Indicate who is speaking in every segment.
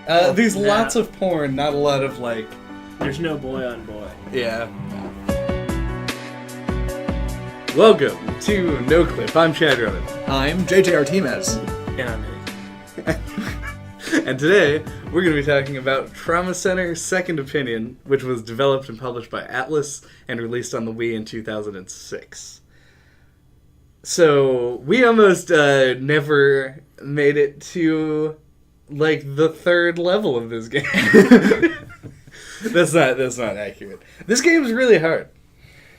Speaker 1: There's lots of porn, not a lot of, like...
Speaker 2: There's no boy on boy.
Speaker 1: Yeah. Welcome to NOCLIP. I'm Chad Rowan.
Speaker 3: I'm JJ Artemis.
Speaker 2: And I'm Hank.
Speaker 1: And today, we're going to be talking about Trauma Center Second Opinion, which was developed and published by Atlus and released on the Wii in 2006. So, we almost never made it to, like, the third level of this game. That's not accurate. This game's really hard.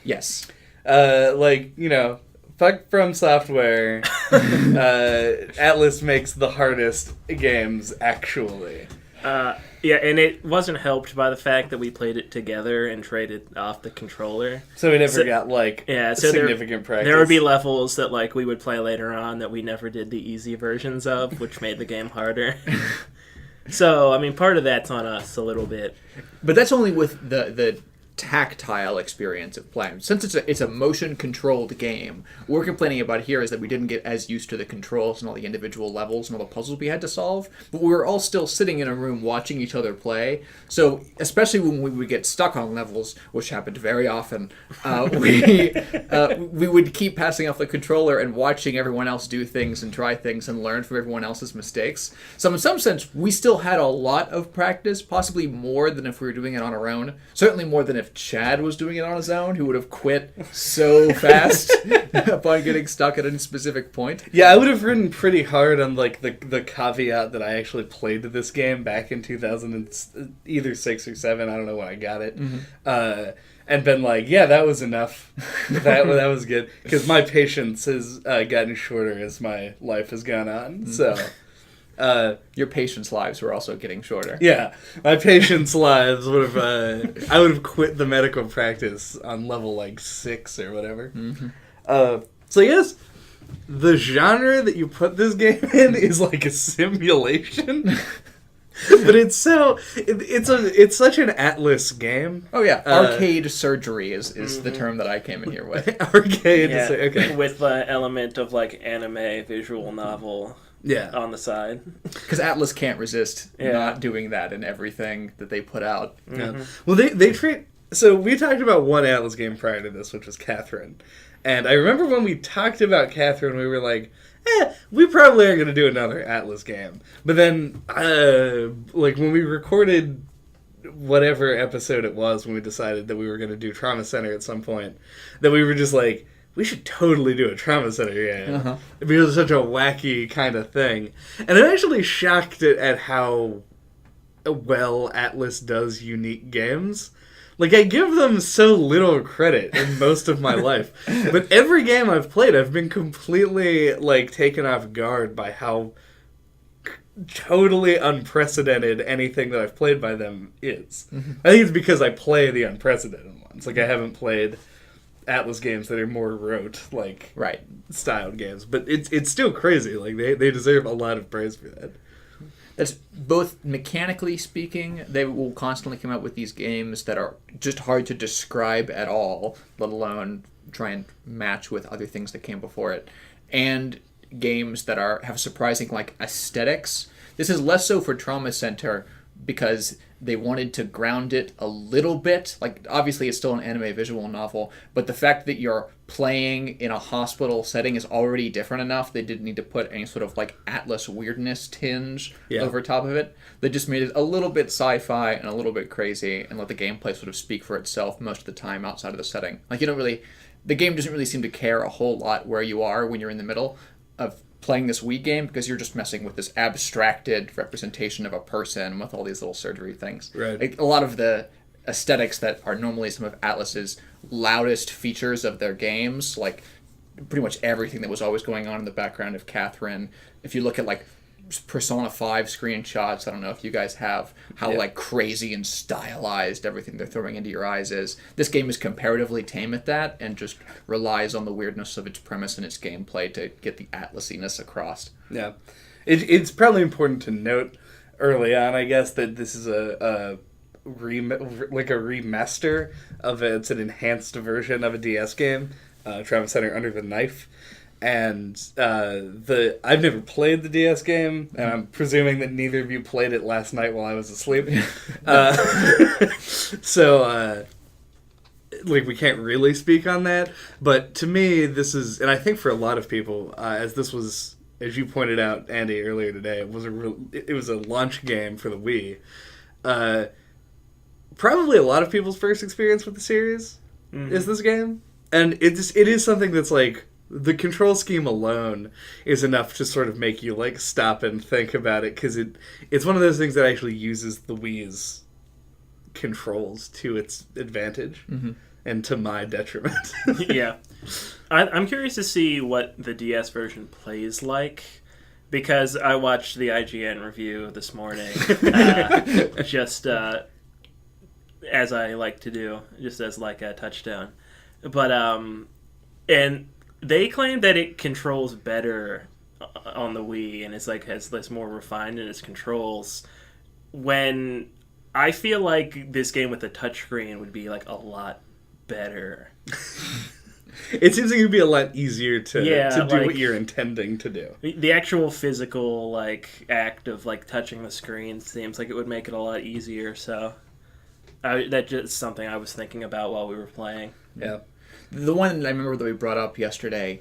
Speaker 3: Yes.
Speaker 1: Fuck From Software. Atlus makes the hardest games, actually.
Speaker 2: Yeah, and it wasn't helped by the fact that we played it together and traded off the controller.
Speaker 1: So we never got, significant practice.
Speaker 2: There would be levels that, we would play later on that we never did the easy versions of, which made the game harder. So, part of that's on us a little bit.
Speaker 3: But that's only with the tactile experience of playing. Since it's a motion-controlled game, what we're complaining about here is that we didn't get as used to the controls and all the individual levels and all the puzzles we had to solve, but we were all still sitting in a room watching each other play. So, especially when we would get stuck on levels, which happened very often, we would keep passing off the controller and watching everyone else do things and try things and learn from everyone else's mistakes. So in some sense, we still had a lot of practice, possibly more than if we were doing it on our own. Certainly more than if Chad was doing it on his own, who would have quit so fast upon getting stuck at any specific point.
Speaker 1: Yeah, I would have written pretty hard on the caveat that I actually played this game back in 2006 or 7. I don't know when I got it. Mm-hmm. And been like, yeah, that was enough. that was good. Because my patience has gotten shorter as my life has gone on. Mm-hmm. So...
Speaker 3: your patience lives were also getting shorter.
Speaker 1: Yeah, my patience lives would have. I would have quit the medical practice on level 6 or whatever. Mm-hmm. So yes, the genre that you put this game in is like a simulation, but it's such an Atlus game.
Speaker 3: Oh yeah, arcade surgery is mm-hmm. the term that I came in here with.
Speaker 1: Arcade,
Speaker 2: yeah,
Speaker 1: okay,
Speaker 2: with the element of anime visual novel.
Speaker 1: Yeah,
Speaker 2: on the side.
Speaker 3: Because Atlus can't resist not doing that in everything that they put out.
Speaker 1: Mm-hmm. Yeah. Well, they treat... So we talked about one Atlus game prior to this, which was Catherine. And I remember when we talked about Catherine, we were like, we probably are going to do another Atlus game. But then, when we recorded whatever episode it was, when we decided that we were going to do Trauma Center at some point, that we were just like, we should totally do a Trauma Center game. Uh-huh. Because it's such a wacky kind of thing. And I'm actually shocked at how well Atlus does unique games. I give them so little credit in most of my life. But every game I've played, I've been completely, taken off guard by how totally unprecedented anything that I've played by them is. Mm-hmm. I think it's because I play the unprecedented ones. I haven't played Atlus games that are more rote, styled games. But it's still crazy. They deserve a lot of praise for that.
Speaker 3: That's both mechanically speaking, they will constantly come out with these games that are just hard to describe at all, let alone try and match with other things that came before it. And games that have surprising aesthetics. This is less so for Trauma Center because they wanted to ground it a little bit. Obviously it's still an anime visual novel, but the fact that you're playing in a hospital setting is already different enough. They didn't need to put any sort of Atlus weirdness tinge over top of it. They just made it a little bit sci-fi and a little bit crazy and let the gameplay sort of speak for itself most of the time outside of the setting. The game doesn't really seem to care a whole lot where you are when you're in the middle of playing this Wii game, because you're just messing with this abstracted representation of a person with all these little surgery things.
Speaker 1: Right.
Speaker 3: A lot of the aesthetics that are normally some of Atlus's loudest features of their games, pretty much everything that was always going on in the background of Catherine. If you look at Persona 5 screenshots, I don't know if you guys have, how crazy and stylized everything they're throwing into your eyes is. This game is comparatively tame at that and just relies on the weirdness of its premise and its gameplay to get the Atlasiness across.
Speaker 1: Yeah. It's probably important to note early on, I guess, that this is a remaster of it's an enhanced version of a DS game, Trauma Center Under the Knife. and I've never played the DS game, and I'm presuming that neither of you played it last night while I was asleep. So we can't really speak on that. But to me, this is, and I think for a lot of people, as you pointed out, Andy, earlier today, it was a launch game for the Wii. Probably a lot of people's first experience with the series is this game, and it is something that's like, the control scheme alone is enough to sort of make you like stop and think about it, because it's one of those things that actually uses the Wii's controls to its advantage and to my detriment.
Speaker 2: Yeah. I'm curious to see what the DS version plays like, because I watched the IGN review this morning, just as I like to do, just as like a touchdown. But, and they claim that it controls better on the Wii, and it's like has this more refined in its controls, when I feel like this game with a touchscreen would be like a lot better.
Speaker 1: It seems like it would be a lot easier to do
Speaker 2: like,
Speaker 1: what you're intending to do.
Speaker 2: The actual physical like act of like touching the screen seems like it would make it a lot easier. So that's just something I was thinking about while we were playing.
Speaker 1: Yeah.
Speaker 3: The one I remember that we brought up yesterday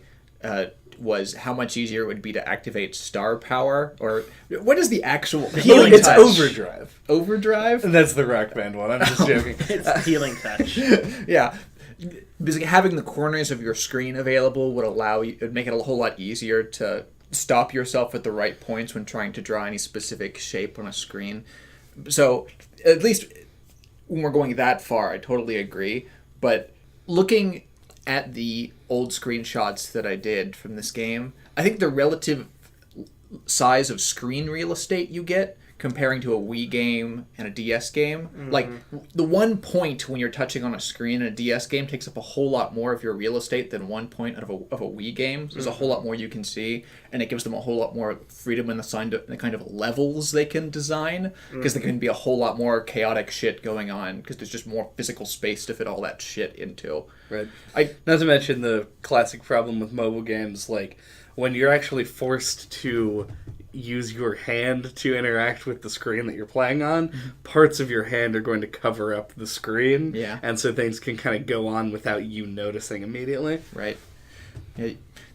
Speaker 3: was how much easier it would be to activate star power, or what is the actual healing
Speaker 1: It's
Speaker 3: touch?
Speaker 1: overdrive.
Speaker 3: Overdrive?
Speaker 1: That's the Rock Band one. I'm just joking.
Speaker 2: It's healing touch.
Speaker 3: Yeah. Because having the corners of your screen available would make it a whole lot easier to stop yourself at the right points when trying to draw any specific shape on a screen. So, at least when we're going that far, I totally agree. But looking at the old screenshots that I did from this game, I think the relative size of screen real estate you get comparing to a Wii game and a DS game, like the one point when you're touching on a screen in a DS game takes up a whole lot more of your real estate than one point of a Wii game. So there's a whole lot more you can see, and it gives them a whole lot more freedom in the kind of levels they can design, because there can be a whole lot more chaotic shit going on, because there's just more physical space to fit all that shit into.
Speaker 1: Right. Not to mention the classic problem with mobile games, like when you're actually forced to use your hand to interact with the screen that you're playing on, parts of your hand are going to cover up the screen.
Speaker 3: Yeah.
Speaker 1: And so things can kind of go on without you noticing immediately.
Speaker 3: Right. Yeah,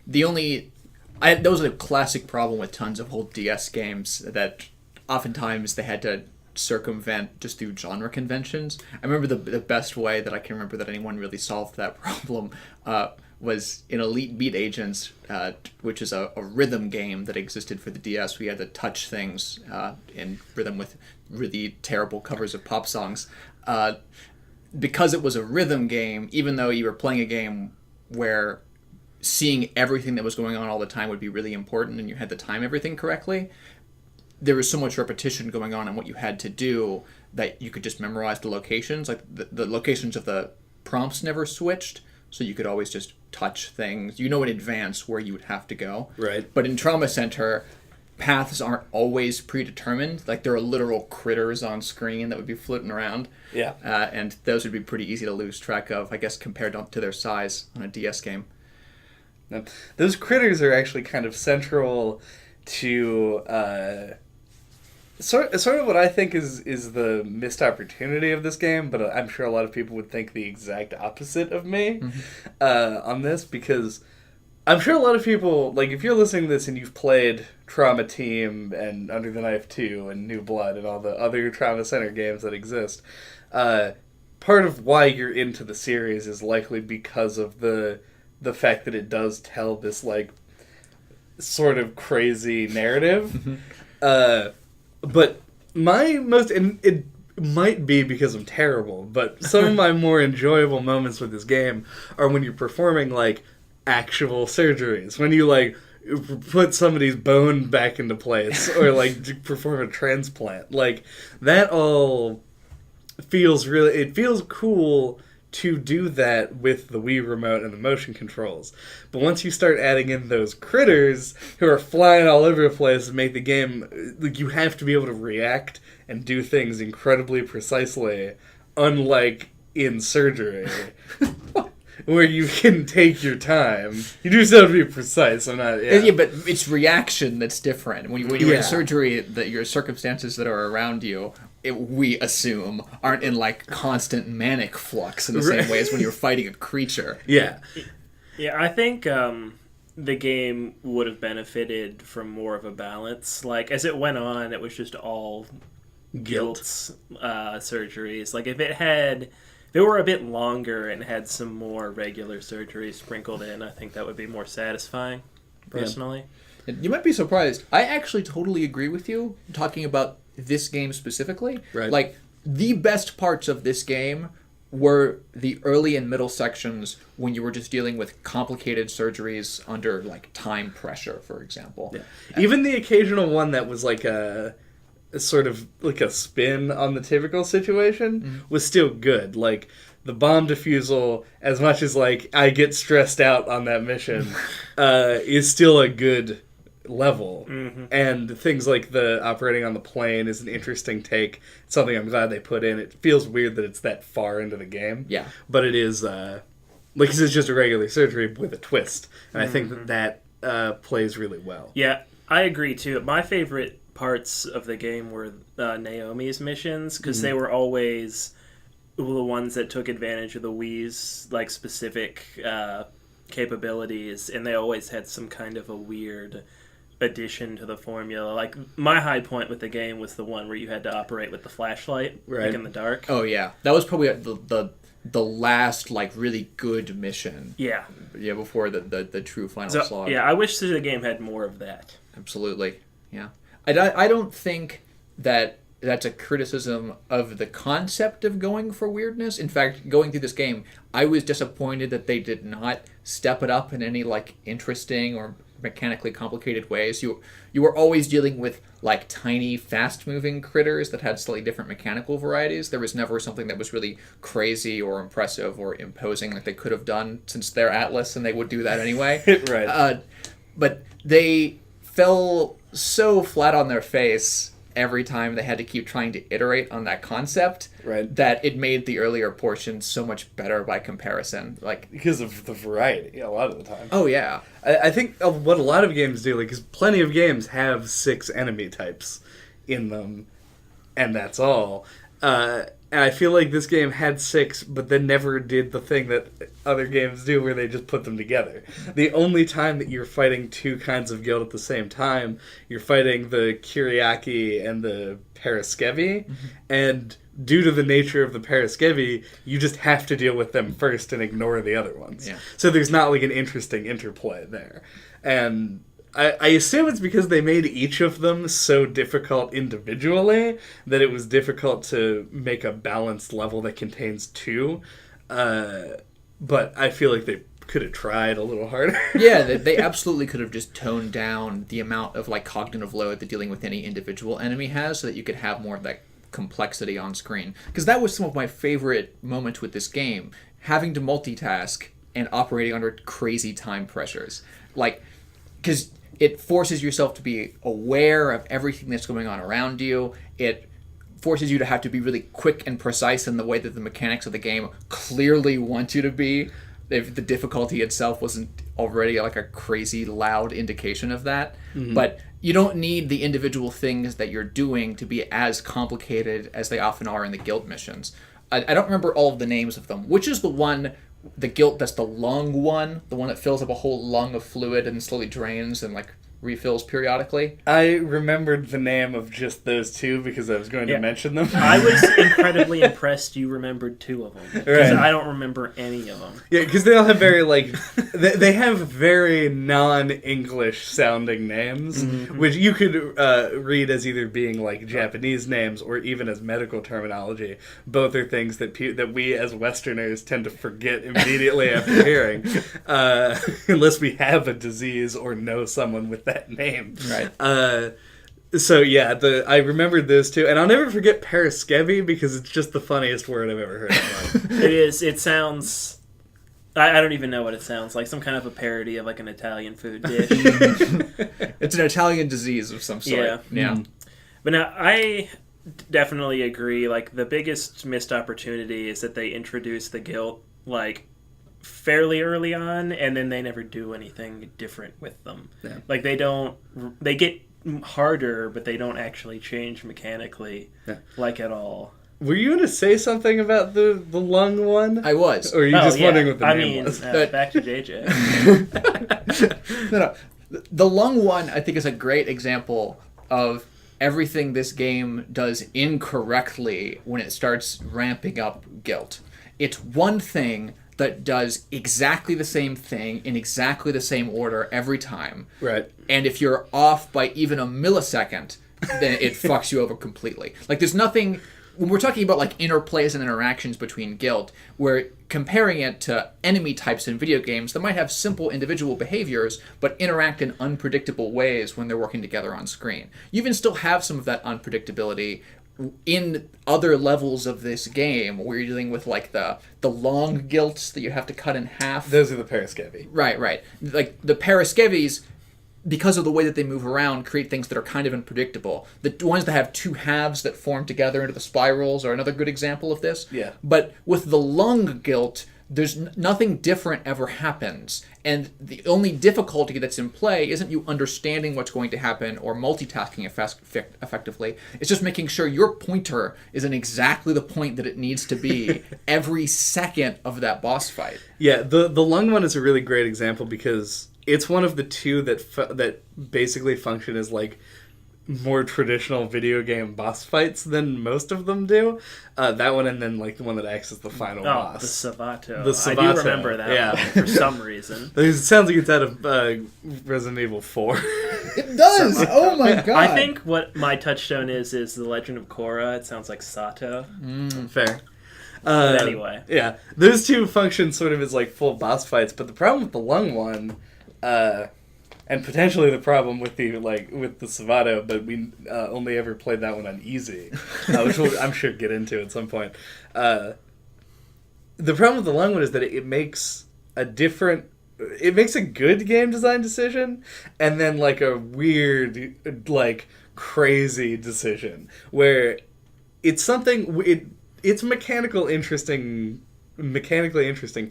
Speaker 3: that was a classic problem with tons of old DS games, that oftentimes they had to circumvent just through genre conventions. I remember the best way that I can remember that anyone really solved that problem was in Elite Beat Agents, which is a rhythm game that existed for the DS. We had to touch things in rhythm with really terrible covers of pop songs. Because it was a rhythm game, even though you were playing a game where seeing everything that was going on all the time would be really important and you had to time everything correctly, there was so much repetition going on in what you had to do that you could just memorize the locations. Like the locations of the prompts never switched, so you could always just touch things. You know in advance where you would have to go.
Speaker 1: Right.
Speaker 3: But in Trauma Center, paths aren't always predetermined. Like there are literal critters on screen that would be floating around.
Speaker 1: Yeah.
Speaker 3: And those would be pretty easy to lose track of, I guess, compared to their size on a DS game.
Speaker 1: Those critters are actually kind of central to sort of what I think is the missed opportunity of this game, but I'm sure a lot of people would think the exact opposite of me on this, because I'm sure a lot of people, like, if you're listening to this and you've played Trauma Team and Under the Knife 2 and New Blood and all the other Trauma Center games that exist, part of why you're into the series is likely because of the fact that it does tell this, like, sort of crazy narrative. But my most, and it might be because I'm terrible, but some of my more enjoyable moments with this game are when you're performing, like, actual surgeries. When you, like, put somebody's bone back into place or, like, perform a transplant. Like, that all feels really, it feels cool to do that with the Wii Remote and the motion controls. But once you start adding in those critters who are flying all over the place and make the game, like, you have to be able to react and do things incredibly precisely, unlike in surgery. where you can take your time. You do still have to be precise. I'm not.
Speaker 3: Yeah, but it's reaction that's different. When you're in
Speaker 1: Yeah.
Speaker 3: surgery, that your circumstances that are around you, we assume, aren't in like constant manic flux in the same way as when you're fighting a creature.
Speaker 1: Yeah.
Speaker 2: Yeah, I think the game would have benefited from more of a balance. Like, as it went on, it was just all guilt surgeries. Like, if they were a bit longer and had some more regular surgeries sprinkled in, I think that would be more satisfying, personally.
Speaker 3: Yeah. You might be surprised. I actually totally agree with you, talking about this game specifically.
Speaker 1: Right.
Speaker 3: Like, the best parts of this game were the early and middle sections when you were just dealing with complicated surgeries under, like, time pressure, for example.
Speaker 1: Yeah. Even the occasional one that was like a sort of like a spin on the typical situation was still good. Like the bomb defusal, as much as like I get stressed out on that mission, is still a good level. And things like the operating on the plane is an interesting take. It's something I'm glad they put in. It feels weird that it's that far into the game.
Speaker 3: Yeah.
Speaker 1: But it is like it's just a regular surgery with a twist. And I think that plays really well.
Speaker 2: Yeah, I agree too. My favorite parts of the game were Naomi's missions, because they were always the ones that took advantage of the Wii's like specific capabilities, and they always had some kind of a weird addition to the formula. Like, my high point with the game was the one where you had to operate with the flashlight, like in the dark.
Speaker 3: Oh yeah, that was probably the last like really good mission.
Speaker 2: Yeah,
Speaker 3: before the true final slog.
Speaker 2: Yeah, I wish the game had more of that.
Speaker 3: Absolutely. Yeah. I don't think that that's a criticism of the concept of going for weirdness. In fact, going through this game, I was disappointed that they did not step it up in any like interesting or mechanically complicated ways. You were always dealing with like tiny, fast-moving critters that had slightly different mechanical varieties. There was never something that was really crazy or impressive or imposing that they could have done, since they're Atlus and they would do that anyway.
Speaker 1: Right.
Speaker 3: But they fell so flat on their face every time they had to keep trying to iterate on that concept, that it made the earlier portions so much better by comparison. Like,
Speaker 1: because of the variety a lot of the time.
Speaker 3: Oh yeah.
Speaker 1: I think what a lot of games do, like, because plenty of games have 6 enemy types in them, and that's all. And I feel like this game had 6, but then never did the thing that other games do where they just put them together. The only time that you're fighting 2 kinds of guild at the same time, you're fighting the Kyriaki and the Paraskevi, and due to the nature of the Paraskevi, you just have to deal with them first and ignore the other ones.
Speaker 3: Yeah.
Speaker 1: So there's not like an interesting interplay there. And I assume it's because they made each of them so difficult individually that it was difficult to make a balanced level that contains 2. But I feel like they could have tried a little harder.
Speaker 3: Yeah, they absolutely could have just toned down the amount of like cognitive load that dealing with any individual enemy has, so that you could have more of that complexity on screen. Because that was some of my favorite moments with this game, having to multitask and operating under crazy time pressures. Like, because it forces yourself to be aware of everything that's going on around you. It forces you to have to be really quick and precise in the way that the mechanics of the game clearly want you to be. If the difficulty itself wasn't already like a crazy loud indication of that. But you don't need the individual things that you're doing to be as complicated as they often are in the guild missions. I don't remember all of the names of them. Which is the guild that's the lung one? The one that fills up a whole lung of fluid and slowly drains and like refills periodically?
Speaker 1: I remembered the name of just those 2 because I was going to mention them.
Speaker 2: I was incredibly impressed you remembered 2 of them, because I don't remember any of them.
Speaker 1: Yeah, because they all have very, like, they have very non-English sounding names, which you could read as either being, like, Japanese names or even as medical terminology. Both are things that that we as Westerners tend to forget immediately after hearing, unless we have a disease or know someone with that name.
Speaker 3: Right.
Speaker 1: So yeah, I remembered those 2, and I'll never forget Paraskevi because it's just the funniest word I've ever heard in my life.
Speaker 2: It is. It sounds. I don't even know what it sounds like. Some kind of a parody of like an Italian food dish.
Speaker 3: It's an Italian disease of some sort. Yeah.
Speaker 2: But now I definitely agree. Like, the biggest missed opportunity is that they introduced the guilt like fairly early on, and then they never do anything different with them.
Speaker 1: Yeah.
Speaker 2: Like they get harder, but they don't actually change mechanically, like at all.
Speaker 1: Were you going to say something about the lung one?
Speaker 3: I was.
Speaker 1: Or are you just wondering what the name was?
Speaker 2: Back to JJ.
Speaker 3: No. The lung one, I think, is a great example of everything this game does incorrectly when it starts ramping up guilt. It's one thing that does exactly the same thing in exactly the same order every time.
Speaker 1: Right.
Speaker 3: And if you're off by even a millisecond, then it fucks you over completely. Like, there's nothing... When we're talking about, like, interplays and interactions between guilt, we're comparing it to enemy types in video games that might have simple individual behaviors, but interact in unpredictable ways when they're working together on screen. You even still have some of that unpredictability in other levels of this game, where you're dealing with, like, the long guilts that you have to cut in half.
Speaker 1: Those are the Paraskevi.
Speaker 3: Right. Like, the Paraskevis, because of the way that they move around, create things that are kind of unpredictable. The ones that have two halves that form together into the spirals are another good example of this.
Speaker 1: Yeah.
Speaker 3: But with the lung guilt, there's nothing different ever happens. And the only difficulty that's in play isn't you understanding what's going to happen or multitasking effectively. It's just making sure your pointer is in exactly the point that it needs to be every second of that boss fight.
Speaker 1: Yeah, the lung one is a really great example because it's one of the two that basically function as, like, more traditional video game boss fights than most of them do. That one, and then, like, the one that acts as the final boss.
Speaker 2: The Savato.
Speaker 1: The Savato.
Speaker 2: I do remember that one for some reason.
Speaker 1: It sounds like it's out of Resident Evil 4.
Speaker 3: It does! Oh my god!
Speaker 2: I think what my touchstone is The Legend of Korra. It sounds like Sato.
Speaker 1: Fair.
Speaker 2: But anyway.
Speaker 1: Yeah, those two function sort of as, like, full boss fights, but the problem with the lung one... and potentially the problem with the Savato, but we only ever played that one on easy, which we'll, I'm sure, get into at some point. The problem with the lung one is that it makes a good game design decision, and then, like, a weird, like, crazy decision where it's something. It's mechanically interesting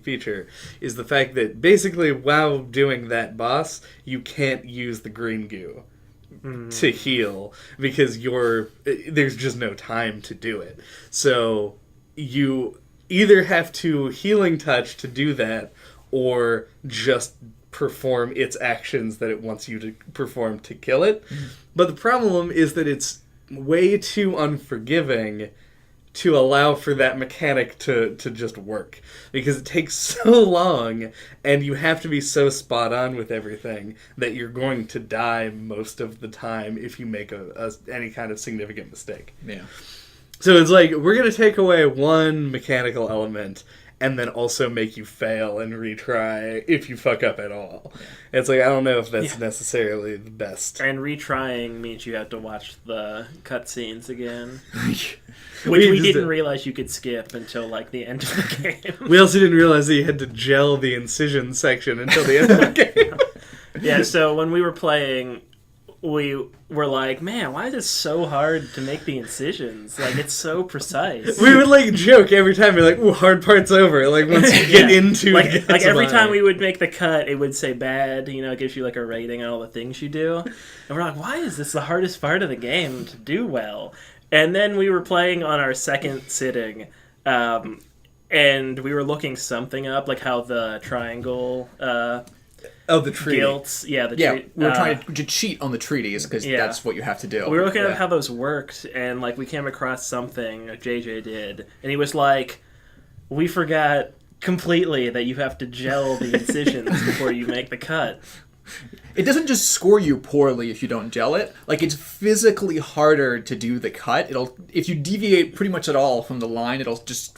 Speaker 1: feature is the fact that basically while doing that boss, you can't use the green goo to heal because there's just no time to do it. So you either have to healing touch to do that or just perform its actions that it wants you to perform to kill it. But the problem is that it's way too unforgiving to allow for that mechanic to just work. Because it takes so long, and you have to be so spot on with everything, that you're going to die most of the time if you make any kind of significant mistake.
Speaker 3: Yeah.
Speaker 1: So it's like, we're going to take away one mechanical element, and then also make you fail and retry if you fuck up at all. Yeah. It's like, I don't know if that's necessarily the best.
Speaker 2: And retrying means you have to watch the cutscenes again. Which we didn't realize you could skip until, like, the end of the game.
Speaker 1: We also didn't realize that you had to gel the incision section until the end of the game.
Speaker 2: Yeah, so when we were playing, we were like, man, why is it so hard to make the incisions? Like, it's so precise.
Speaker 1: We would, like, joke every time. We're like, ooh, hard part's over. Like, once you get into it.
Speaker 2: Like, every time we would make the cut, it would say bad. You know, it gives you, like, a rating on all the things you do. And we're like, why is this the hardest part of the game to do well? And then we were playing on our second sitting, and we were looking something up, like how the triangle...
Speaker 1: the treaty.
Speaker 2: Guilts. Yeah, the
Speaker 3: treaty. We were trying to cheat on the treaties, because that's what you have to do.
Speaker 2: We were looking at how those worked, and, like, we came across something JJ did, and he was like, we forgot completely that you have to gel the incisions before you make the cut.
Speaker 3: It doesn't just score you poorly if you don't gel it. Like, it's physically harder to do the cut. If you deviate pretty much at all from the line, it'll just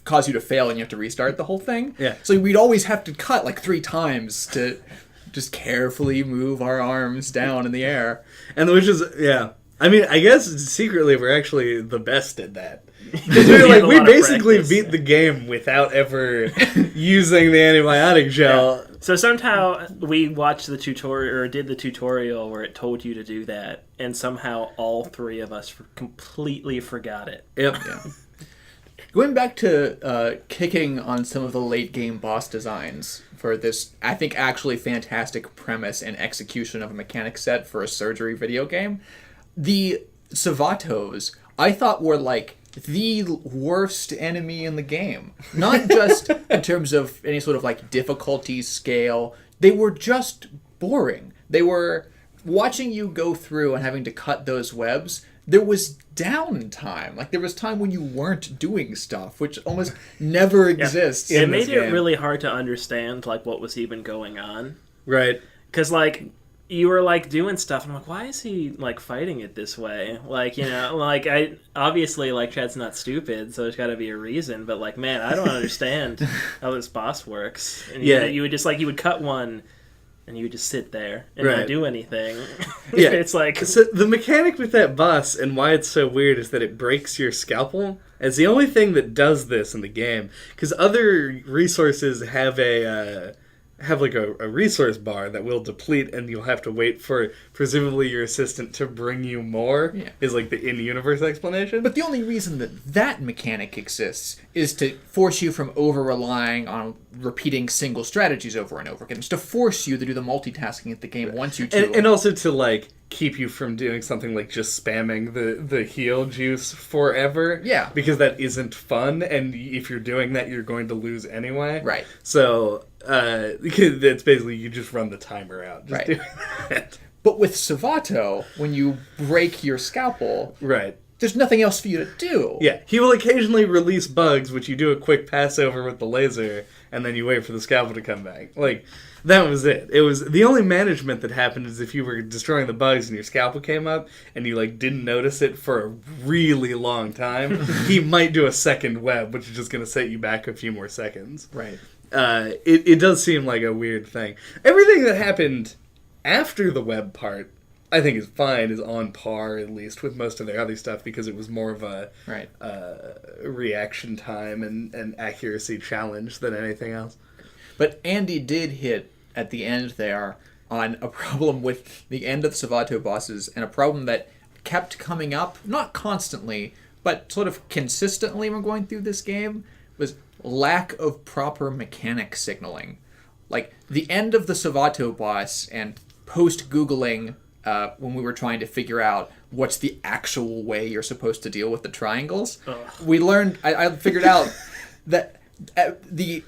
Speaker 3: cause you to fail and you have to restart the whole thing.
Speaker 1: Yeah.
Speaker 3: So we'd always have to cut, like, 3 times to just carefully move our arms down in the air.
Speaker 1: And which is, yeah. I mean, I guess secretly we're actually the best at that. Because we basically beat the game without ever using the antibiotic gel.
Speaker 2: Yeah. So somehow we watched the tutorial, or did the tutorial where it told you to do that, and somehow all 3 of us completely forgot it.
Speaker 1: Yep.
Speaker 3: Yeah. Going back to kicking on some of the late game boss designs for this, I think, actually fantastic premise and execution of a mechanic set for a surgery video game, the Savatos, I thought were like the worst enemy in the game. Not just in terms of any sort of like difficulty scale, they were just boring. They were watching you go through and having to cut those webs. There was downtime. Like, there was time when you weren't doing stuff, which almost never exists.
Speaker 2: It made it really hard to understand, like, what was even going on.
Speaker 1: Right.
Speaker 2: Because, like, you were, like, doing stuff, and I'm like, why is he, like, fighting it this way? Like, you know, like, obviously, like, Chad's not stupid, so there's got to be a reason, but, like, man, I don't understand how this boss works. And you would just, like, you would cut one, and you would just sit there and not do anything.
Speaker 1: Yeah.
Speaker 2: It's like...
Speaker 1: So the mechanic with that boss and why it's so weird is that it breaks your scalpel. It's the only thing that does this in the game. Because other resources have like a resource bar that will deplete, and you'll have to wait for presumably your assistant to bring you more, is like the in-universe explanation.
Speaker 3: But the only reason that mechanic exists is to force you from over-relying on repeating single strategies over and over again. It's to force you to do the multitasking that the game wants you to.
Speaker 1: And also to, like, keep you from doing something like just spamming the heal juice forever.
Speaker 3: Yeah.
Speaker 1: Because that isn't fun, and if you're doing that, you're going to lose anyway.
Speaker 3: Right.
Speaker 1: So, it's basically you just run the timer out. Just doing that.
Speaker 3: But with Savato, when you break your scalpel...
Speaker 1: Right.
Speaker 3: There's nothing else for you to do.
Speaker 1: Yeah, he will occasionally release bugs, which you do a quick pass over with the laser, and then you wait for the scalpel to come back. Like, that was it. It was the only management that happened is if you were destroying the bugs and your scalpel came up, and you, like, didn't notice it for a really long time, he might do a second web, which is just going to set you back a few more seconds.
Speaker 3: Right.
Speaker 1: It does seem like a weird thing. Everything that happened after the web part, I think is fine, is on par, at least, with most of their other stuff, because it was more of a reaction time and accuracy challenge than anything else.
Speaker 3: But Andy did hit, at the end there, on a problem with the end of the Savato bosses, and a problem that kept coming up, not constantly, but sort of consistently when going through this game, was lack of proper mechanic signaling. Like, the end of the Savato boss, and post-Googling... when we were trying to figure out what's the actual way you're supposed to deal with the triangles, we learned, I figured out that the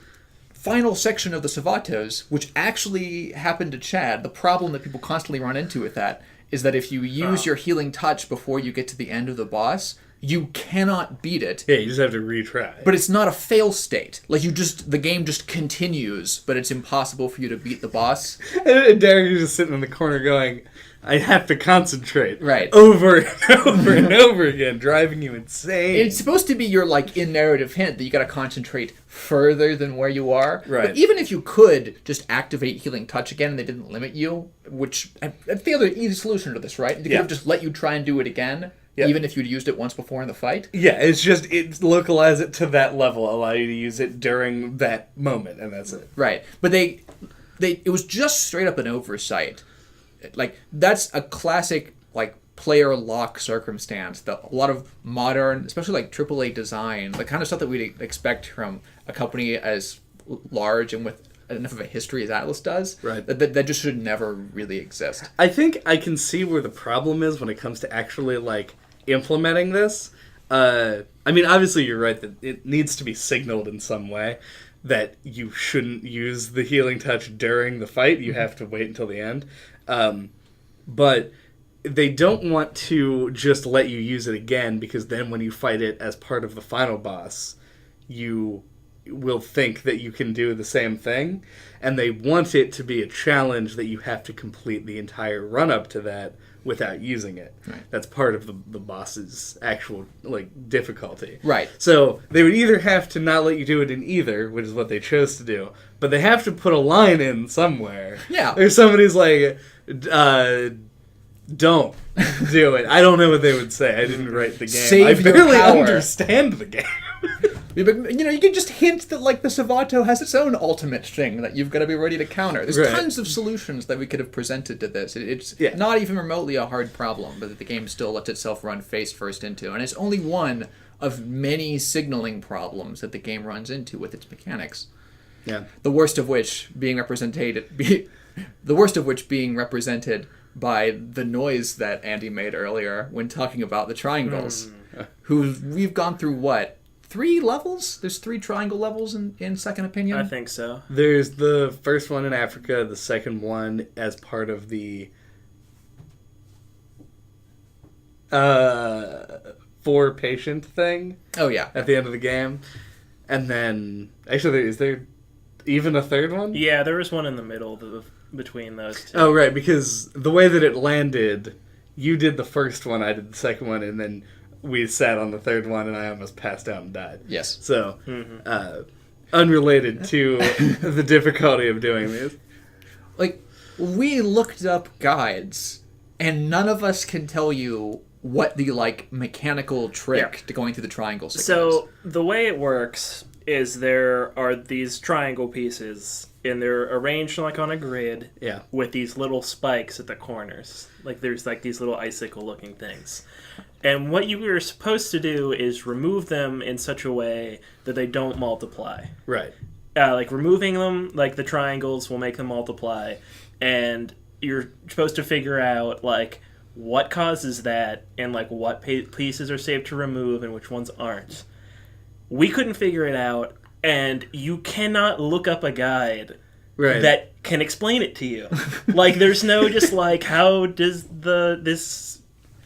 Speaker 3: final section of the Savatos, which actually happened to Chad, the problem that people constantly run into with that is that if you use your healing touch before you get to the end of the boss, you cannot beat it.
Speaker 1: Yeah, you just have to retry.
Speaker 3: But it's not a fail state. Like, the game just continues, but it's impossible for you to beat the boss.
Speaker 1: And Derek is just sitting in the corner going... I have to concentrate.
Speaker 3: Right.
Speaker 1: Over and over and over again, driving you insane.
Speaker 3: It's supposed to be your, like, in-narrative hint that you gotta concentrate further than where you are.
Speaker 1: Right.
Speaker 3: But even if you could just activate Healing Touch again and they didn't limit you, which, that's the other easy solution to this, right? They could have just let you try and do it again, even if you'd used it once before in the fight.
Speaker 1: Yeah, it's localize it to that level, allow you to use it during that moment, and that's it.
Speaker 3: Right. But it was just straight up an oversight. Like, that's a classic, like, player lock circumstance that a lot of modern, especially, like, AAA design, the kind of stuff that we'd expect from a company as large and with enough of a history as Atlus does,
Speaker 1: right,
Speaker 3: that just should never really exist.
Speaker 1: I think I can see where the problem is when it comes to actually, like, implementing this. I mean, obviously you're right that it needs to be signaled in some way that you shouldn't use the healing touch during the fight. You have to wait until the end. But they don't want to just let you use it again, because then when you fight it as part of the final boss, you will think that you can do the same thing. And they want it to be a challenge that you have to complete the entire run-up to that without using it.
Speaker 3: Right.
Speaker 1: That's part of the boss's actual, like, difficulty.
Speaker 3: Right.
Speaker 1: So they would either have to not let you do it in either, which is what they chose to do, but they have to put a line in somewhere.
Speaker 3: Yeah.
Speaker 1: Or somebody's like, don't do it. I don't know what they would say. I didn't write the game.
Speaker 3: Save
Speaker 1: I barely
Speaker 3: your power.
Speaker 1: understand the game.
Speaker 3: You know, you can just hint that, like, the Savato has its own ultimate thing that you've got to be ready to counter. There's tons of solutions that we could have presented to this. It's not even remotely a hard problem, but the game still lets itself run face first into. And it's only one of many signaling problems that the game runs into with its mechanics.
Speaker 1: Yeah.
Speaker 3: The worst of which being represented by the noise that Andy made earlier when talking about the triangles. We've gone through what? 3 levels? There's 3 triangle levels in Second Opinion?
Speaker 2: I think so.
Speaker 1: There's the first one in Africa, the second one as part of the 4 patient thing.
Speaker 3: Oh, yeah.
Speaker 1: At the end of the game. And then, actually, is there even a third one?
Speaker 2: Yeah, there was one in the middle between those 2.
Speaker 1: Oh, right, because the way that it landed, you did the first one, I did the second one, and then we sat on the third one, and I almost passed out and died.
Speaker 3: Yes.
Speaker 1: So, unrelated to the difficulty of doing this.
Speaker 3: Like, we looked up guides, and none of us can tell you what the, like, mechanical trick to going through the triangle sequence.
Speaker 2: So, the way it works is there are these triangle pieces, and they're arranged like on a grid with these little spikes at the corners. Like, there's like these little icicle-looking things. And what you were supposed to do is remove them in such a way that they don't multiply.
Speaker 1: Right.
Speaker 2: Like, removing them, like, the triangles will make them multiply. And you're supposed to figure out, like, what causes that and, like, what pieces are safe to remove and which ones aren't. We couldn't figure it out, and you cannot look up a guide that can explain it to you. Like, there's no just, like, how does this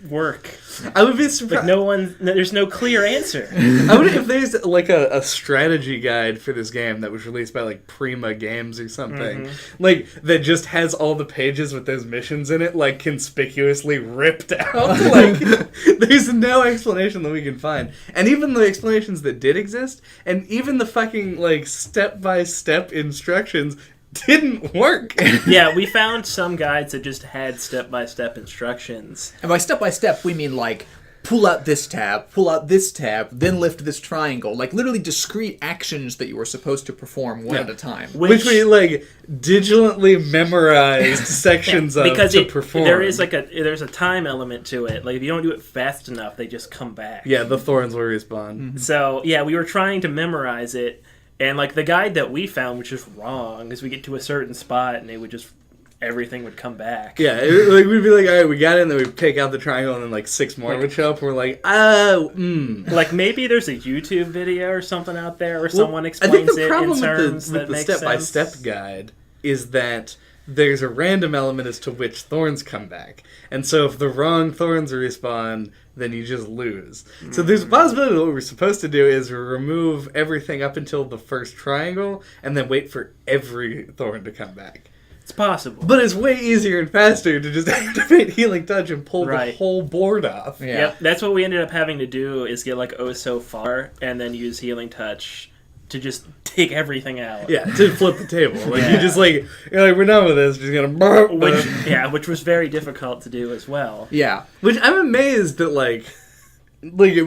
Speaker 2: work?
Speaker 1: I would be surprised.
Speaker 2: Like, there's no clear answer.
Speaker 1: I wonder if there's like a strategy guide for this game that was released by like Prima Games or something, like that just has all the pages with those missions in it, like conspicuously ripped out. Like, there's no explanation that we can find, and even the explanations that did exist, and even the fucking like step-by-step instructions didn't work.
Speaker 2: Yeah, we found some guides that just had step-by-step instructions.
Speaker 3: And by step-by-step, we mean, like, pull out this tab, then lift this triangle. Like, literally discrete actions that you were supposed to perform one at a time.
Speaker 1: Which we, like, digitally memorized sections of
Speaker 2: because
Speaker 1: to perform.
Speaker 2: There's a time element to it. Like, if you don't do it fast enough, they just come back.
Speaker 1: Yeah, the thorns will respawn.
Speaker 2: So, yeah, we were trying to memorize it. And, like, the guide that we found, which is wrong, is we get to a certain spot and everything would come back.
Speaker 1: Yeah, like we'd be like, all right, we got it, and then we'd take out the triangle, and then, like, 6 more would show up, and we're like, Like, maybe there's a YouTube video or something out there where someone explains it in terms that makes sense. I think the step-by-step guide is that there's a random element as to which thorns come back. And so if the wrong thorns respawn, then you just lose. So there's a possibility that what we're supposed to do is remove everything up until the first triangle, and then wait for every thorn to come back.
Speaker 2: It's possible.
Speaker 1: But it's way easier and faster to just activate Healing Touch and pull the whole board off.
Speaker 3: Yeah.
Speaker 2: Yep, that's what we ended up having to do, is get, like, Oh So Far, and then use Healing Touch to just take everything out.
Speaker 1: Yeah, to flip the table. Like, you just, like, you're like, we're done with this, just gonna...
Speaker 2: Which was very difficult to do as well.
Speaker 3: Yeah.
Speaker 1: Which I'm amazed that, like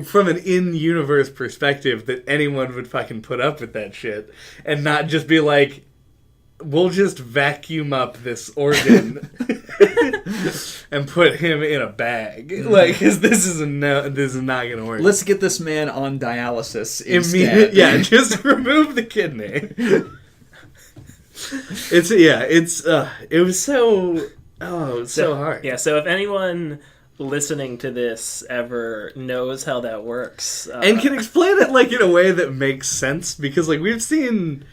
Speaker 1: from an in-universe perspective, that anyone would fucking put up with that shit, and not just be like, we'll just vacuum up this organ and put him in a bag. Like, because this is not going to work.
Speaker 3: Let's get this man on dialysis instead.
Speaker 1: Yeah, just remove the kidney. It was so hard.
Speaker 2: Yeah, so if anyone listening to this ever knows how that works,
Speaker 1: and can explain it, like, in a way that makes sense, because, like, we've seen...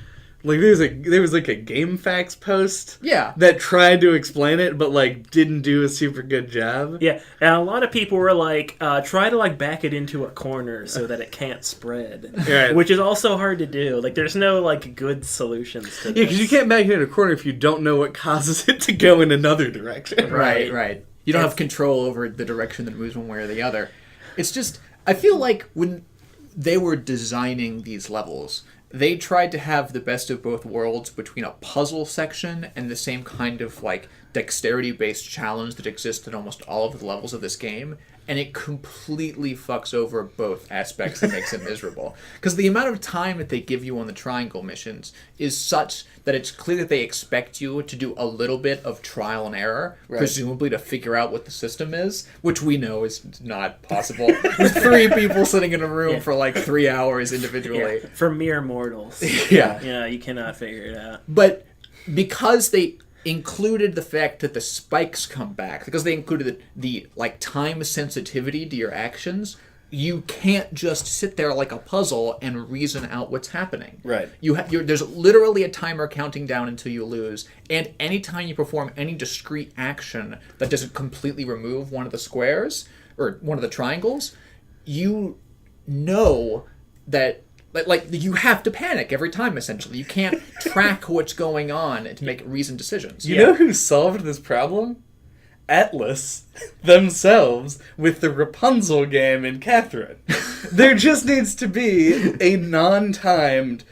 Speaker 1: Like, there was like a GameFAQs post that tried to explain it, but, like, didn't do a super good job.
Speaker 2: Yeah, and a lot of people were like, try to, like, back it into a corner so that it can't spread.
Speaker 1: Right.
Speaker 2: Which is also hard to do. Like, there's no, like, good solutions to this.
Speaker 1: Yeah, because you can't back it in a corner if you don't know what causes it to go in another direction.
Speaker 3: Right. You don't have control over the direction that moves one way or the other. It's just, I feel like when they were designing these levels, they tried to have the best of both worlds between a puzzle section and the same kind of, like, dexterity-based challenge that exists in almost all of the levels of this game, and it completely fucks over both aspects and makes it miserable. Because the amount of time that they give you on the triangle missions is such that it's clear that they expect you to do a little bit of trial and error, presumably to figure out what the system is, which we know is not possible. With 3 people sitting in a room for like 3 hours individually.
Speaker 2: Yeah, for mere mortals.
Speaker 3: Yeah.
Speaker 2: You cannot figure it out.
Speaker 3: But because they included the fact that the spikes come back, because they included the like time sensitivity to your actions, you can't just sit there like a puzzle and reason out what's happening.
Speaker 1: Right.
Speaker 3: There's literally a timer counting down until you lose, and anytime you perform any discrete action that doesn't completely remove one of the squares or one of the triangles, you know that like you have to panic every time, essentially. You can't track what's going on to make reasoned decisions.
Speaker 1: You know who solved this problem? Atlus themselves with the Rapunzel game in Catherine. There just needs to be a non-timed,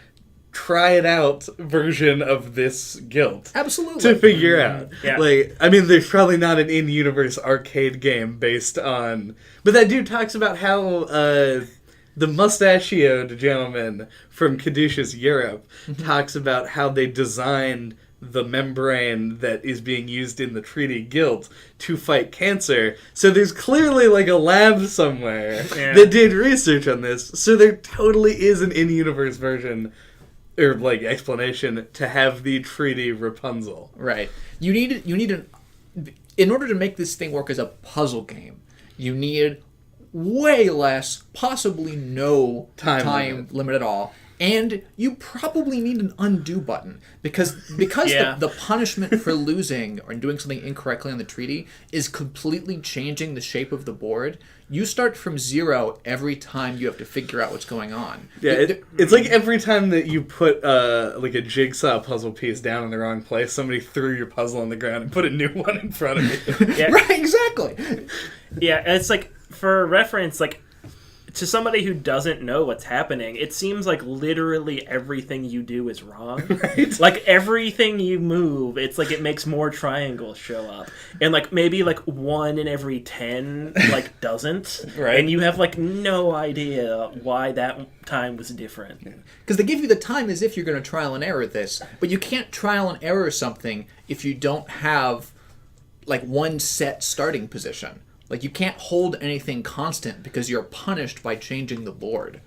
Speaker 1: try-it-out version of this guild.
Speaker 3: Absolutely.
Speaker 1: To figure out.
Speaker 2: Yeah.
Speaker 1: Like, I mean, there's probably not an in-universe arcade game based on... But that dude talks about how... the mustachioed gentleman from Caduceus Europe talks about how they designed the membrane that is being used in the Treaty Guild to fight cancer. So there's clearly like a lab somewhere that did research on this. So there totally is an in-universe version or like explanation to have the Treaty Rapunzel.
Speaker 3: Right. You need in order to make this thing work as a puzzle game, you need way less, possibly no time limit at all. And you probably need an undo button because the punishment for losing or doing something incorrectly on the treaty is completely changing the shape of the board. You start from 0 every time you have to figure out what's going on.
Speaker 1: Yeah, it's like every time that you put like a jigsaw puzzle piece down in the wrong place, somebody threw your puzzle on the ground and put a new one in front of you.
Speaker 2: Yeah.
Speaker 3: Right, exactly.
Speaker 2: Yeah, and it's like, for reference, like, to somebody who doesn't know what's happening, it seems like literally everything you do is wrong.
Speaker 1: Right?
Speaker 2: Like, everything you move, it's like it makes more triangles show up. And, like, maybe, like, 1 in every 10, like, doesn't.
Speaker 1: Right.
Speaker 2: And you have, like, no idea why that time was different.
Speaker 3: Because they give you the time as if you're going to trial and error this, but you can't trial and error something if you don't have, like, one set starting position. Like, you can't hold anything constant because you're punished by changing the board.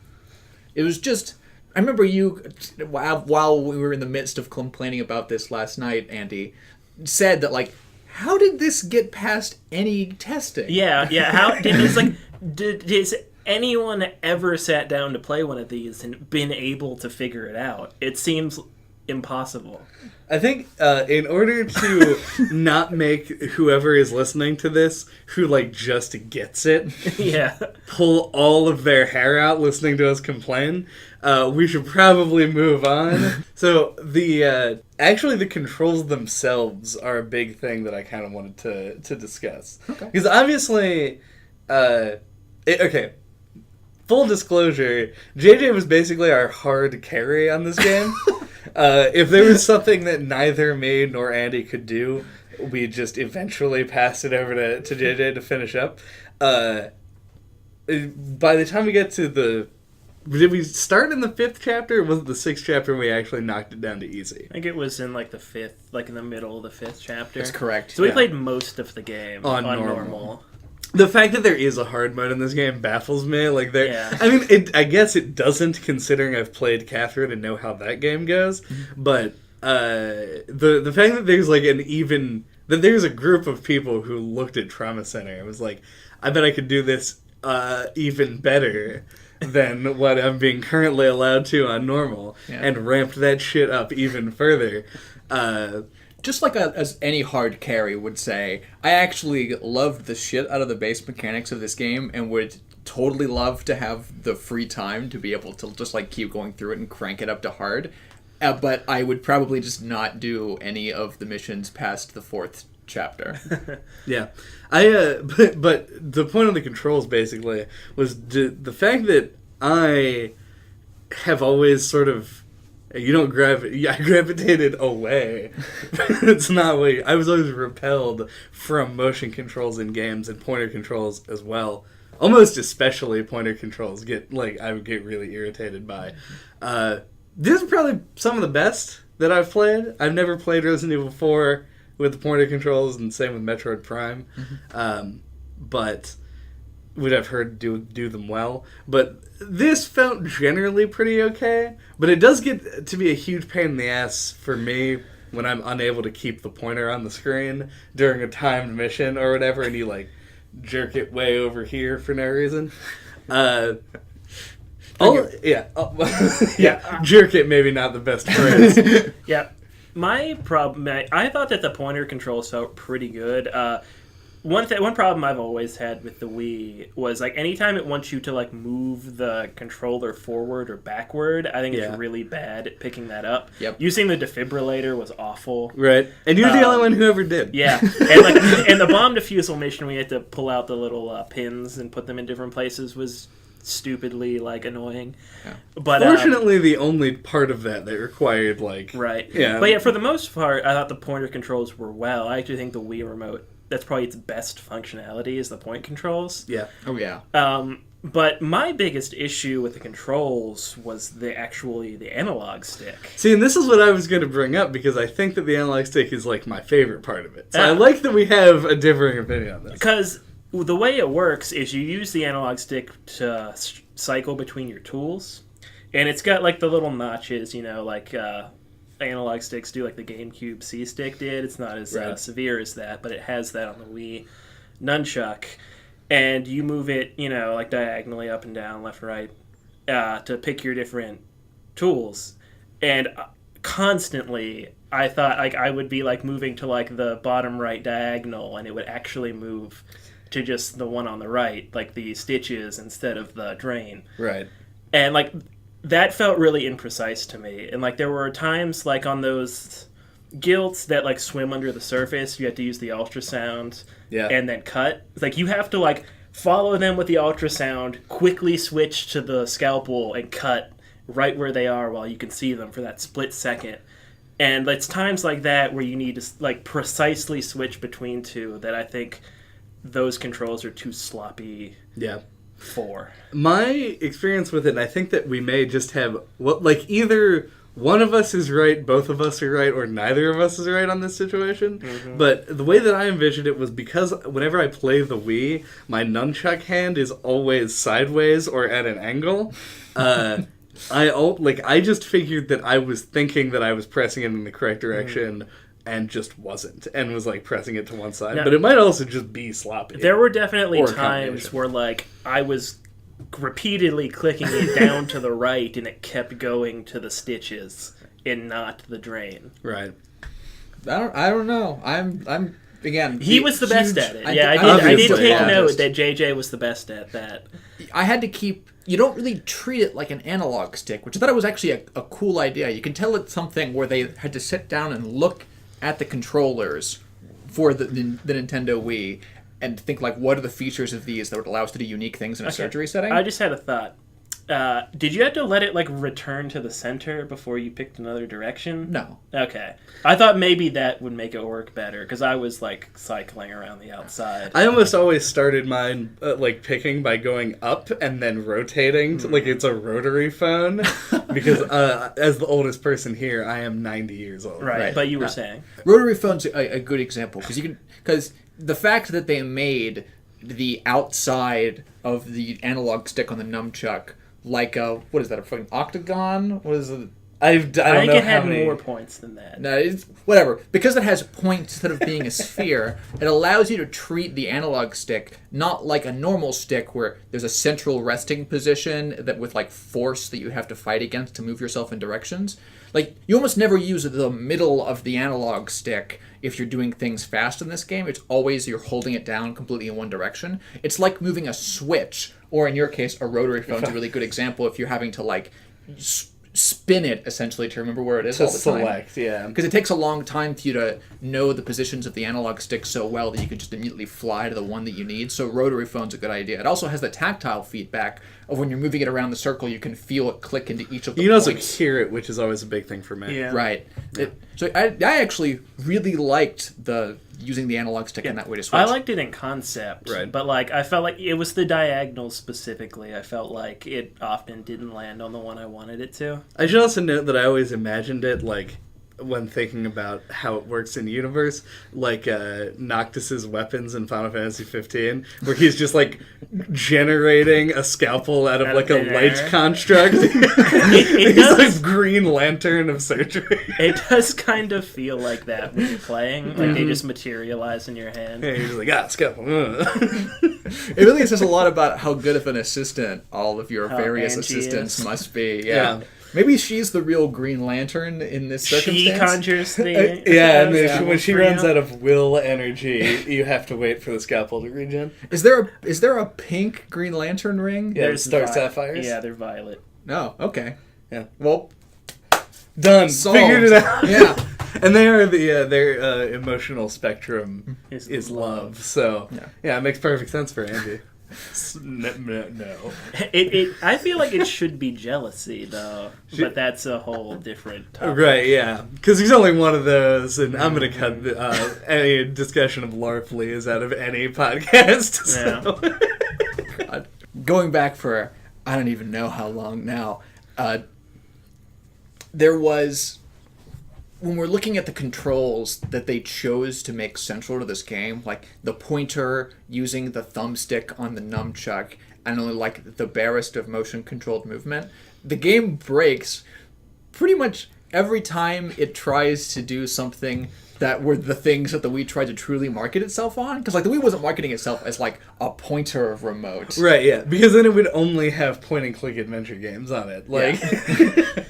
Speaker 3: It was just... I remember you, while we were in the midst of complaining about this last night, Andy, said that, like, how did this get past any testing?
Speaker 2: Yeah. How did this, like... Has anyone ever sat down to play one of these and been able to figure it out? It seems impossible.
Speaker 1: I think in order to not make whoever is listening to this, who like just gets it, pull all of their hair out listening to us complain, we should probably move on. So the actually the controls themselves are a big thing that I kind of wanted to discuss. Okay. Because obviously, okay. Full disclosure, JJ was basically our hard carry on this game. If there was something that neither me nor Andy could do, we just eventually passed it over to JJ to finish up. By the time we get to the... Did we start in the 5th chapter, or was it the 6th chapter when we actually knocked it down to easy?
Speaker 2: I think it was in like the 5th, like in the middle of the 5th chapter.
Speaker 3: That's correct.
Speaker 2: So we played most of the game on normal.
Speaker 1: The fact that there is a hard mode in this game baffles me. Like, I mean, I guess it doesn't, considering I've played Catherine and know how that game goes. But the fact that there's like that there's a group of people who looked at Trauma Center and was like, I bet I could do this even better than what I'm being currently allowed to on normal, and ramped that shit up even further.
Speaker 3: Just like as any hard carry would say, I actually loved the shit out of the base mechanics of this game and would totally love to have the free time to be able to just like keep going through it and crank it up to hard. But I would probably just not do any of the missions past the 4th chapter.
Speaker 1: Yeah. But the point of the controls basically was the fact that I have always sort of You don't I gravitated away. It's not what I was always repelled from motion controls in games and pointer controls as well. Almost especially pointer controls I would get really irritated by. This is probably some of the best that I've played. I've never played Resident Evil 4 with the pointer controls, and same with Metroid Prime. But which I've heard do them well. But this felt generally pretty okay. But it does get to be a huge pain in the ass for me when I'm unable to keep the pointer on the screen during a timed mission or whatever, and you like jerk it way over here for no reason. Jerk it, maybe not the best phrase.
Speaker 2: Yeah. My problem, I thought that the pointer controls felt pretty good. One problem I've always had with the Wii was like anytime it wants you to like move the controller forward or backward, I think it's really bad at picking that up.
Speaker 3: Yep.
Speaker 2: Using the defibrillator was awful.
Speaker 1: Right. And you're the only one who ever did.
Speaker 2: Yeah. And the bomb defusal mission, we had to pull out the little pins and put them in different places was stupidly like annoying.
Speaker 3: Yeah.
Speaker 2: But
Speaker 1: fortunately, the only part of that required like
Speaker 2: right.
Speaker 1: Yeah.
Speaker 2: But yeah, for the most part, I thought the pointer controls were well. I actually think the Wii Remote, that's probably its best functionality is the point controls.
Speaker 1: Yeah.
Speaker 3: Oh yeah.
Speaker 2: But my biggest issue with the controls was the analog stick.
Speaker 1: See, and this is what I was going to bring up because I think that the analog stick is like my favorite part of it. So I like that we have a differing opinion on this.
Speaker 2: Because the way it works is you use the analog stick to cycle between your tools, and it's got like the little notches, like analog sticks do, like the GameCube C stick did. It's not as severe as that, but it has that on the Wii nunchuck, and you move it, like diagonally up and down, left, right, to pick your different tools. And constantly, I thought like I would be like moving to like the bottom right diagonal, and it would actually move to just the one on the right, like the stitches instead of the drain.
Speaker 1: Right.
Speaker 2: And like that felt really imprecise to me. And like there were times like on those guilts that like swim under the surface, you have to use the ultrasound and then cut. It's like you have to like follow them with the ultrasound, quickly switch to the scalpel and cut right where they are while you can see them for that split second. And it's times like that where you need to like precisely switch between two that I think those controls are too sloppy for.
Speaker 1: My experience with it, and I think that we may just have either one of us is right, both of us are right, or neither of us is right on this situation. Mm-hmm. But the way that I envisioned it was because whenever I play the Wii, my nunchuck hand is always sideways or at an angle. I just figured that I was thinking that I was pressing it in the correct direction. And just wasn't, and was like pressing it to one side. Now, but it might also just be sloppy.
Speaker 2: There were definitely times where like I was repeatedly clicking it down to the right, and it kept going to the stitches and not the drain.
Speaker 1: Right.
Speaker 3: I don't know. I'm again.
Speaker 2: He was the best at it. I did take note that JJ was the best at that.
Speaker 3: I had to keep. You don't really treat it like an analog stick, which I thought was actually a cool idea. You can tell it's something where they had to sit down and look at the controllers for the Nintendo Wii and think like, what are the features of these that would allow us to do unique things in a surgery setting?
Speaker 2: I just had a thought. Did you have to let it like return to the center before you picked another direction?
Speaker 3: No.
Speaker 2: Okay. I thought maybe that would make it work better because I was like cycling around the outside.
Speaker 1: I almost always started mine picking by going up and then rotating to, like it's a rotary phone because as the oldest person here, I am 90 years old.
Speaker 2: Right. But you were saying
Speaker 3: rotary phone's a good example because the fact that they made the outside of the analog stick on the nunchuck like a, what is that, a fucking octagon? What is it?
Speaker 2: I think it had more points than that.
Speaker 3: No, it's whatever. Because it has points instead of being a sphere, it allows you to treat the analog stick not like a normal stick where there's a central resting position that with like force that you have to fight against to move yourself in directions. Like, you almost never use the middle of the analog stick if you're doing things fast in this game. It's always you're holding it down completely in one direction. It's like moving a switch, or in your case, a rotary phone is a really good example if you're having to, like, spin it essentially to remember where it is
Speaker 1: To
Speaker 3: all the time.
Speaker 1: select, yeah.
Speaker 3: Because it takes a long time for you to know the positions of the analog stick so well that you can just immediately fly to the one that you need. So rotary phone's a good idea. It also has the tactile feedback of when you're moving it around the circle, you can feel it click into each of the
Speaker 1: You can also
Speaker 3: points.
Speaker 1: hear it, which is always a big thing for me.
Speaker 2: Yeah.
Speaker 3: Right. So I actually really liked using the analog stick in that way to switch.
Speaker 2: I liked it in concept,
Speaker 1: Right.
Speaker 2: but like I felt like it was the diagonal specifically. I felt like it often didn't land on the one I wanted it to.
Speaker 1: I should also note that I always imagined it like when thinking about how it works in universe, like Noctis's weapons in Final Fantasy 15, where he's just like generating a scalpel out of like a light construct. He's like Green Lantern of surgery.
Speaker 2: It does kind of feel like that when you're playing. Like they just materialize in your hand.
Speaker 1: Yeah, you're just like, scalpel.
Speaker 3: It really says a lot about how good of an assistant all of your
Speaker 2: How
Speaker 3: various
Speaker 2: Angie
Speaker 3: assistants
Speaker 2: is.
Speaker 3: must be.
Speaker 1: Yeah.
Speaker 3: Maybe she's the real Green Lantern in this circumstance.
Speaker 2: She conjures the
Speaker 1: Yeah, and then
Speaker 3: Yeah.
Speaker 1: when she runs out of will energy, you have to wait for the scalpel to regen.
Speaker 3: Is there a pink Green Lantern ring?
Speaker 1: Yeah, Star Sapphires.
Speaker 2: Yeah, they're violet.
Speaker 3: No. Okay.
Speaker 1: Yeah.
Speaker 3: Well,
Speaker 1: Done.
Speaker 3: solved.
Speaker 1: Figured it out.
Speaker 3: Yeah.
Speaker 1: And they are their emotional spectrum
Speaker 2: Is
Speaker 1: is love. So yeah, it makes perfect sense for Angie. No.
Speaker 2: I feel like it should be jealousy though, but that's a whole different topic.
Speaker 1: Right, yeah. Because he's only one of those, and I'm going to cut any discussion of Larfleas out of any podcast. So.
Speaker 3: God. Going back for I don't even know how long now. There was, when we're looking at the controls that they chose to make central to this game, like the pointer using the thumbstick on the nunchuck, and only like the barest of motion controlled movement, the game breaks pretty much every time it tries to do something that were the things that the Wii tried to truly market itself on. Because like the Wii wasn't marketing itself as like a pointer remote.
Speaker 1: Right, yeah. Because then it would only have point-and-click adventure games on it. Like,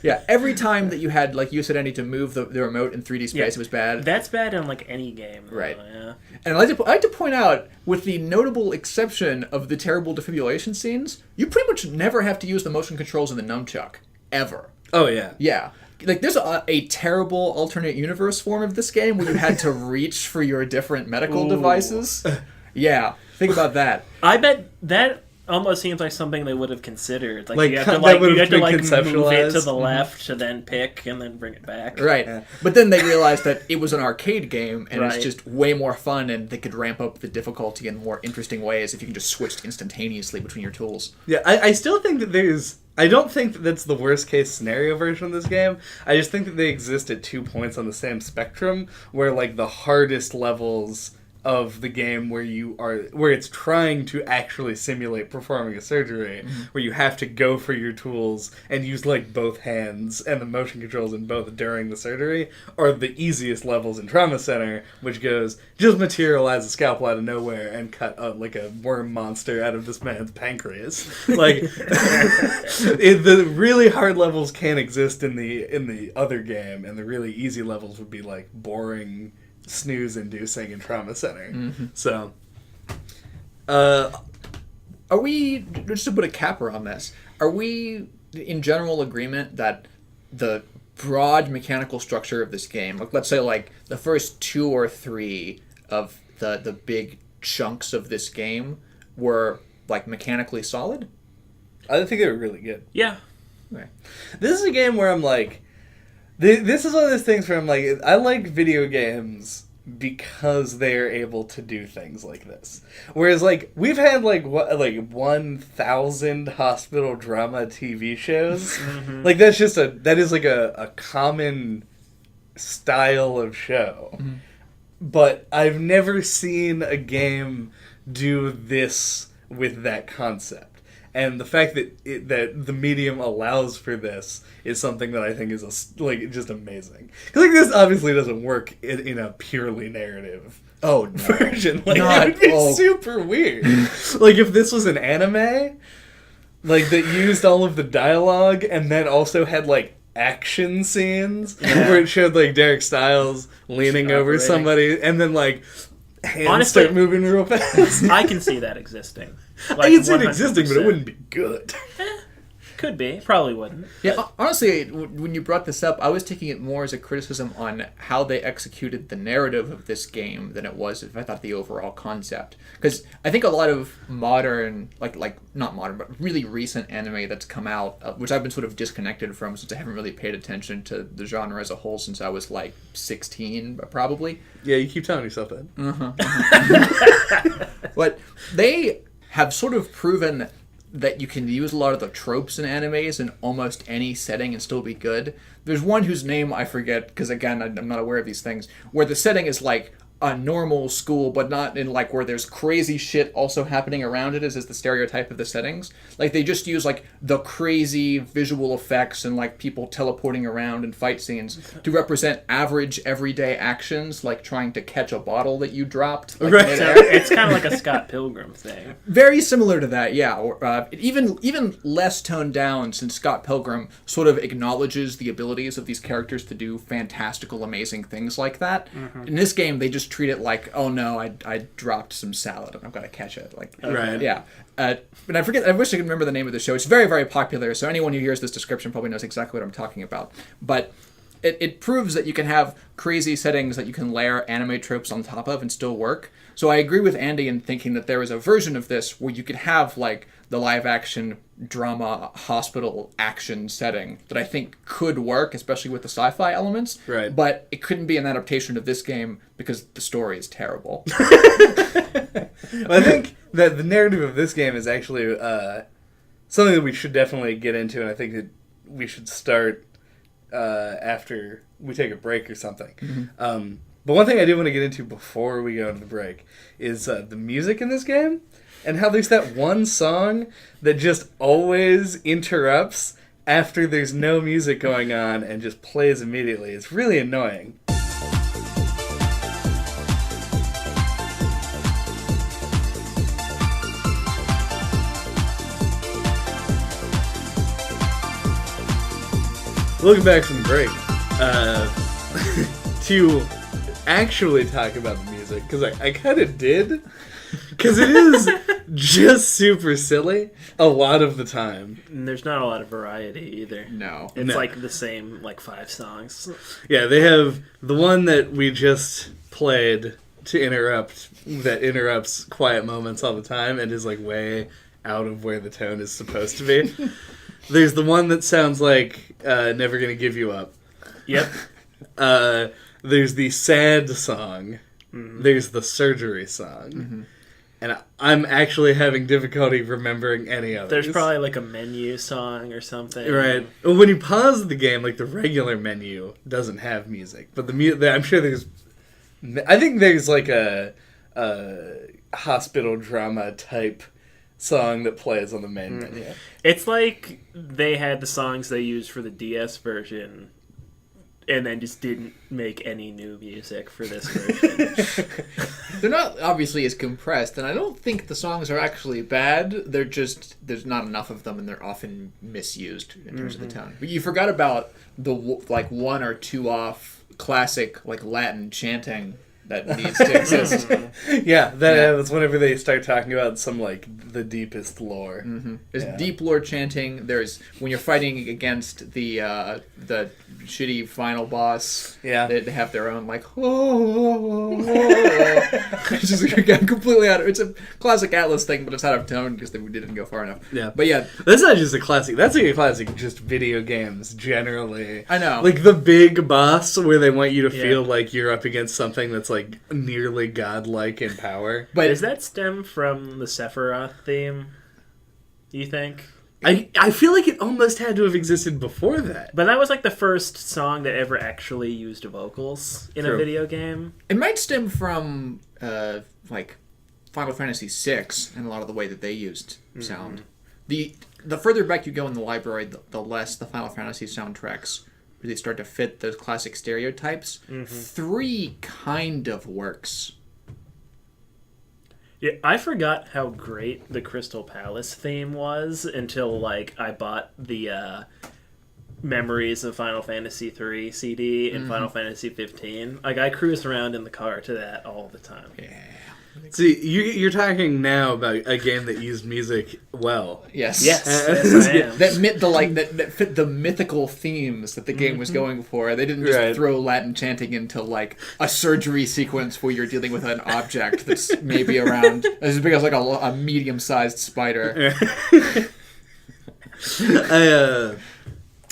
Speaker 3: Yeah, every time that you had, like you said, Andy, to move the remote in 3D space, it was bad.
Speaker 2: That's bad in like any game. Though,
Speaker 3: Right.
Speaker 2: Yeah.
Speaker 3: And I like to point out, with the notable exception of the terrible defibrillation scenes, you pretty much never have to use the motion controls in the nunchuck. Ever.
Speaker 1: oh, yeah.
Speaker 3: Yeah. Like, there's a terrible alternate universe form of this game where you had to reach for your different medical
Speaker 2: Ooh.
Speaker 3: devices. Yeah, think about that.
Speaker 2: I bet that almost seems like something they would have considered. Like,
Speaker 1: Like,
Speaker 2: you have to
Speaker 1: that
Speaker 2: like
Speaker 1: would
Speaker 2: you
Speaker 1: have
Speaker 2: have to
Speaker 1: been
Speaker 2: like move it to
Speaker 1: conceptualized.
Speaker 2: the left to then pick and then bring it back.
Speaker 3: Right.
Speaker 1: Yeah.
Speaker 3: But then they realized that it was an arcade game, and
Speaker 2: Right.
Speaker 3: it's just way more fun, and they could ramp up the difficulty in more interesting ways if you can just switch instantaneously between your tools.
Speaker 1: Yeah, I still think that there's... I don't think that that's the worst case scenario version of this game. I just think that they exist at 2 points on the same spectrum, where like the hardest levels of the game where it's trying to actually simulate performing a surgery, where you have to go for your tools and use like both hands and the motion controls in both during the surgery, are the easiest levels in Trauma Center, which goes just materialize a scalpel out of nowhere and cut like a worm monster out of this man's pancreas. Like the really hard levels can't exist in the other game, and the really easy levels would be like boring, snooze-inducing in Trauma Center. So,
Speaker 3: Are we, just to put a capper on this, are we in general agreement that the broad mechanical structure of this game, like let's say like the first 2 or 3 of the big chunks of this game were like mechanically solid?
Speaker 1: I think they were really good.
Speaker 2: Yeah.
Speaker 3: Okay.
Speaker 1: This is a game where I'm like, this is one of those things where I'm like, I like video games because they are able to do things like this. Whereas like we've had like 1,000 hospital drama TV shows. Like that is like a common style of show. But I've never seen a game do this with that concept. And the fact that that the medium allows for this is something that I think is just amazing. Because like this obviously doesn't work in a purely narrative
Speaker 3: Oh, no.
Speaker 1: version. Like
Speaker 3: Not-
Speaker 1: it would be
Speaker 3: oh.
Speaker 1: super weird. Like if this was an anime, like that used all of the dialogue and then also had like action scenes where it showed like Derek Stiles leaning over
Speaker 2: Operating.
Speaker 1: somebody and then like hands
Speaker 2: Honestly,
Speaker 1: start moving real fast.
Speaker 2: I can see that existing.
Speaker 1: I can see it
Speaker 2: 100%.
Speaker 1: existing, but it wouldn't be good.
Speaker 2: Could be. Probably wouldn't.
Speaker 3: Yeah, honestly, when you brought this up, I was taking it more as a criticism on how they executed the narrative of this game than it was if I thought the overall concept. Because I think a lot of modern, like not modern, but really recent anime that's come out, which I've been sort of disconnected from since I haven't really paid attention to the genre as a whole since I was like 16, probably.
Speaker 1: Yeah, you keep telling yourself that.
Speaker 3: But they have sort of proven that you can use a lot of the tropes in animes in almost any setting and still be good. There's one whose name I forget, because again, I'm not aware of these things, where the setting is like a normal school, but not in like where there's crazy shit also happening around it, as is the stereotype of the settings. Like they just use like the crazy visual effects and like people teleporting around and fight scenes to represent average everyday actions, like trying to catch a bottle that you dropped. Like,
Speaker 1: Right.
Speaker 2: So it's kind of like a Scott Pilgrim thing.
Speaker 3: Very similar to that, yeah. Or even less toned down, since Scott Pilgrim sort of acknowledges the abilities of these characters to do fantastical, amazing things like that. Mm-hmm. In this game, they just treat it like, oh no, I dropped some salad and I've got to catch it. Like,
Speaker 1: Right.
Speaker 3: Yeah. But I forget. I wish I could remember the name of the show. It's very, very popular. So anyone who hears this description probably knows exactly what I'm talking about. But it proves that you can have crazy settings that you can layer anime tropes on top of and still work. So I agree with Andy in thinking that there is a version of this where you could have like the live action drama hospital action setting that I think could work, especially with the sci-fi elements.
Speaker 1: Right.
Speaker 3: But it couldn't be an adaptation of this game because the story is terrible.
Speaker 1: I think that the narrative of this game is actually something that we should definitely get into, and I think that we should start after we take a break or something. Mm-hmm. But one thing I do want to get into before we go into the break is the music in this game, and how there's that one song that just always interrupts after there's no music going on and just plays immediately. It's really annoying. Looking back from the break, to actually talk about the music, because I kind of did, because it is just super silly a lot of the time.
Speaker 2: And there's not a lot of variety either.
Speaker 3: No.
Speaker 2: It's like the same, like 5 songs.
Speaker 1: Yeah, they have the one that we just played to interrupt, that interrupts quiet moments all the time and is like way out of where the tone is supposed to be. There's the one that sounds like Never Gonna Give You Up.
Speaker 2: Yep.
Speaker 1: There's the sad song. Mm-hmm. There's the surgery song. Mm-hmm. And I'm actually having difficulty remembering any others.
Speaker 2: There's probably like a menu song or something.
Speaker 1: Right. Well, when you pause the game, like the regular menu doesn't have music. But I'm sure there's... I think there's like a hospital drama type song that plays on the main menu.
Speaker 2: It's like they had the songs they used for the DS version and then just didn't make any new music for this version.
Speaker 3: They're not obviously as compressed, and I don't think the songs are actually bad. They're just, there's not enough of them, and they're often misused in terms of the tone. But you forgot about the like 1 or 2 off classic like Latin chanting that needs to exist.
Speaker 1: That's whenever they start talking about some like the deepest lore.
Speaker 3: Mm-hmm. There's deep lore chanting. There's when you're fighting against the shitty final boss.
Speaker 2: Yeah,
Speaker 3: they have their own like it's just again completely out of. It's a classic Atlus thing, but it's out of tone because we didn't go far enough.
Speaker 1: Yeah,
Speaker 3: but yeah,
Speaker 1: that's not just a classic. That's like a classic just video games generally.
Speaker 3: I know,
Speaker 1: like the big boss where they want you to feel like you're up against something that's like nearly godlike in power.
Speaker 2: But does that stem from the Sephiroth theme, you think?
Speaker 1: I feel like it almost had to have existed before that.
Speaker 2: But that was like the first song that ever actually used vocals in a video game.
Speaker 3: It might stem from like Final Fantasy VI and a lot of the way that they used sound. The further back you go in the library, the less the Final Fantasy soundtracks really start to fit those classic stereotypes. 3 kind of works.
Speaker 2: Yeah, I forgot how great the Crystal Palace theme was until like I bought the memories of Final Fantasy 3 CD and Final Fantasy 15. Like, I cruise around in the car to that all the time.
Speaker 3: Yeah.
Speaker 1: See, you're talking now about a game that used music well.
Speaker 3: Yes.
Speaker 2: Yes, yes, I am.
Speaker 3: That fit the mythical themes that the game was going for. They didn't just throw Latin chanting into like a surgery sequence where you're dealing with an object that's maybe around as big as like a medium-sized spider.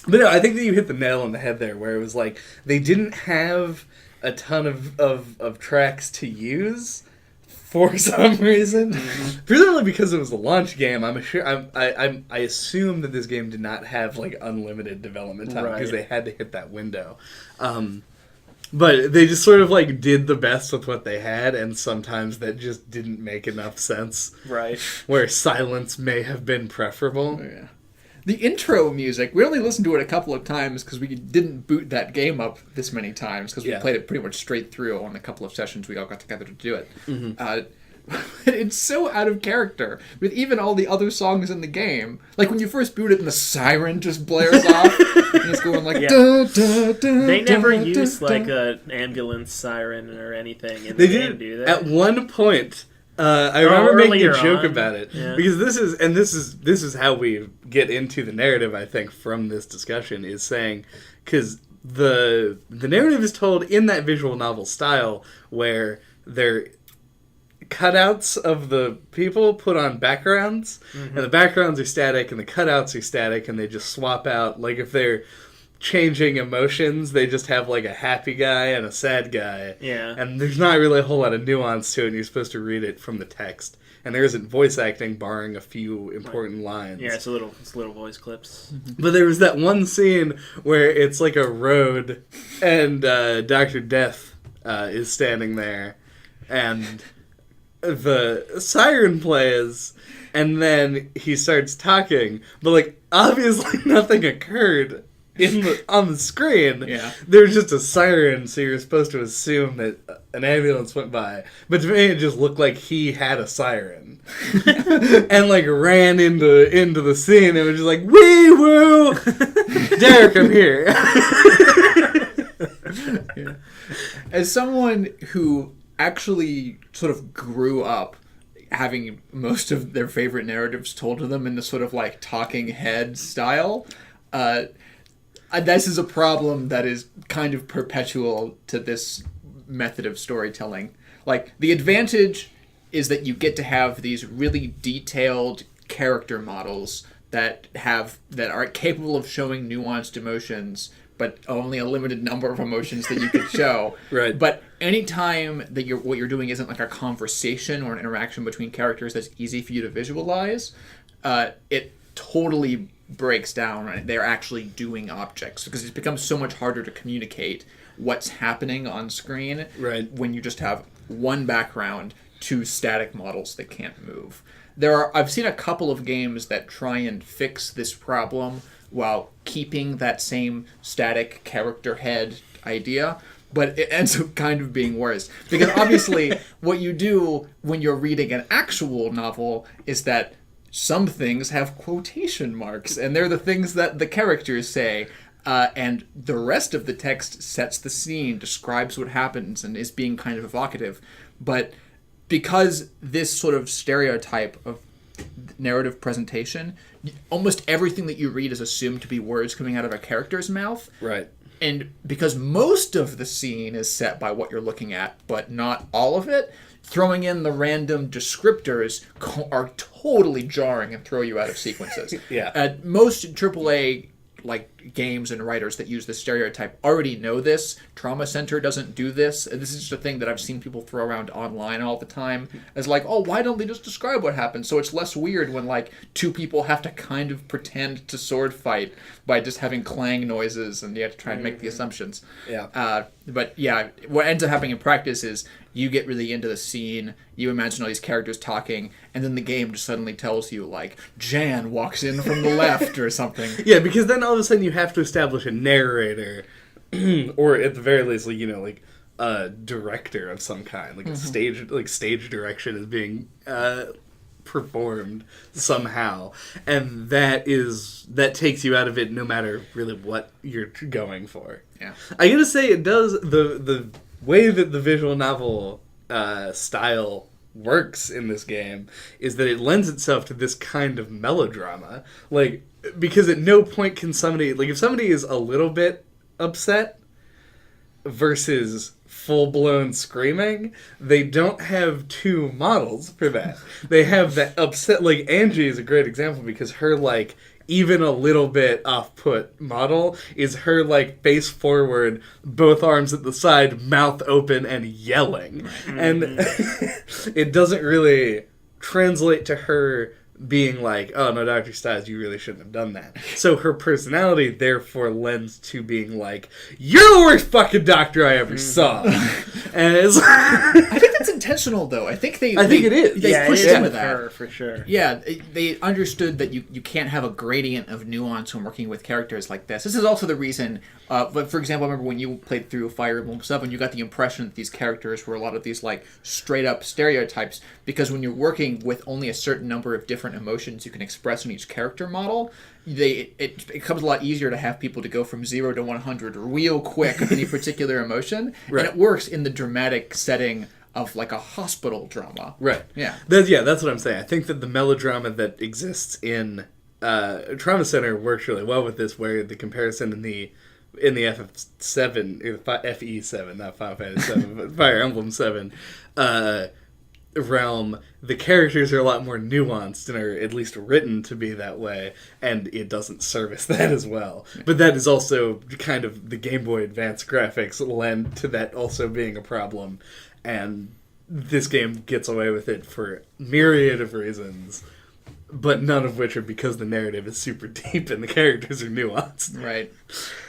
Speaker 1: But no, I think that you hit the nail on the head there, where it was like they didn't have a ton of tracks to use for some reason. Presumably because it was a launch game. I assume that this game did not have like unlimited development time because they had to hit that window. But they just sort of like did the best with what they had, and sometimes that just didn't make enough sense.
Speaker 2: Right.
Speaker 1: Where silence may have been preferable.
Speaker 3: Yeah. The intro music, we only listened to it a couple of times because we didn't boot that game up this many times because we played it pretty much straight through on a couple of sessions we all got together to do it. It's so out of character with even all the other songs in the game. Like when you first boot it and the siren just blares off and it's going like da, da, da,
Speaker 2: they never
Speaker 3: da,
Speaker 2: used
Speaker 3: da,
Speaker 2: like
Speaker 3: da.
Speaker 2: an ambulance siren or anything in
Speaker 1: They
Speaker 2: the game,
Speaker 1: did
Speaker 2: do they?
Speaker 1: at one point. I remember making a joke about it because this is how we get into the narrative. I think from this discussion is saying because the narrative is told in that visual novel style where they're cutouts of the people put on backgrounds and the backgrounds are static and the cutouts are static and they just swap out like if they're changing emotions, they just have like a happy guy and a sad guy.
Speaker 2: Yeah.
Speaker 1: And there's not really a whole lot of nuance to it, and you're supposed to read it from the text. And there isn't voice acting, barring a few important lines.
Speaker 2: Yeah, it's little voice clips.
Speaker 1: But there was that one scene where it's like a road, and Dr. Death is standing there, and the siren plays, and then he starts talking, but like obviously nothing occurred on the screen.
Speaker 3: Yeah.
Speaker 1: There's just a siren, so you're supposed to assume that an ambulance went by. But to me, it just looked like he had a siren and like ran into the scene. It was just like, wee woo, Derek, I'm here.
Speaker 3: Yeah. As someone who actually sort of grew up having most of their favorite narratives told to them in the sort of like talking head style, this is a problem that is kind of perpetual to this method of storytelling. Like, the advantage is that you get to have these really detailed character models that are capable of showing nuanced emotions, but only a limited number of emotions that you can show.
Speaker 1: Right.
Speaker 3: But anytime that what you're doing isn't like a conversation or an interaction between characters that's easy for you to visualize, it totally breaks down. Right? They're actually doing objects because it becomes so much harder to communicate what's happening on screen when you just have one background, two static models that can't move. I've seen a couple of games that try and fix this problem while keeping that same static character head idea, but it ends up kind of being worse. Because obviously what you do when you're reading an actual novel is that some things have quotation marks, and they're the things that the characters say, and the rest of the text sets the scene, describes what happens, and is being kind of evocative. But because this sort of stereotype of narrative presentation, almost everything that you read is assumed to be words coming out of a character's mouth.
Speaker 1: Right.
Speaker 3: And because most of the scene is set by what you're looking at, but not all of it, throwing in the random descriptors are totally jarring and throw you out of sequences.
Speaker 1: Yeah.
Speaker 3: Most AAA games and writers that use this stereotype already know this. Trauma Center doesn't do this. And this is just a thing that I've seen people throw around online all the time as like, oh, why don't they just describe what happened? So it's less weird when like two people have to kind of pretend to sword fight by just having clang noises and you have to try and make the assumptions.
Speaker 1: Yeah.
Speaker 3: But yeah, what ends up happening in practice is you get really into the scene, you imagine all these characters talking, and then the game just suddenly tells you, like, Jan walks in from the left or something.
Speaker 1: Yeah, because then all of a sudden you have to establish a narrator, or at the very least, like a director of some kind, like a stage direction is being performed somehow, and that takes you out of it no matter really what you're going for.
Speaker 3: Yeah,
Speaker 1: I gotta say, it does the way that the visual novel style works in this game is that it lends itself to this kind of melodrama, like, because at no point can somebody, like, if somebody is a little bit upset versus full-blown screaming, they don't have two models for that. They have that upset, like, Angie is a great example because her, like, even a little bit off-put model is her, like, face forward, both arms at the side, mouth open, and yelling. And it doesn't really translate to her being like, oh, no, Dr. Styles, you really shouldn't have done that. So her personality, therefore, lends to being like, you're the worst fucking doctor I ever saw. And it's
Speaker 3: I think that's intentional, though. I think it is. They pushed into that.
Speaker 2: Her, for sure.
Speaker 3: Yeah, they understood that you can't have a gradient of nuance when working with characters like this. This is also the reason, but for example, I remember when you played through Fire Emblem 7, you got the impression that these characters were a lot of these, like, straight-up stereotypes, because when you're working with only a certain number of different emotions you can express in each character model, it becomes a lot easier to have people to go from 0 to 100 real quick with any particular emotion, right. And it works in the dramatic setting of, like, a hospital drama.
Speaker 1: Right.
Speaker 3: Yeah.
Speaker 1: That's what I'm saying. I think that the melodrama that exists in Trauma Center works really well with this, where the comparison in the FF7, or FE7, not Final Fantasy 7, but Fire Emblem 7, realm, the characters are a lot more nuanced and are at least written to be that way, and it doesn't service that as well. But that is also kind of the Game Boy Advance graphics lend to that also being a problem, and this game gets away with it for myriad of reasons, but none of which are because the narrative is super deep and the characters are nuanced.
Speaker 3: Right.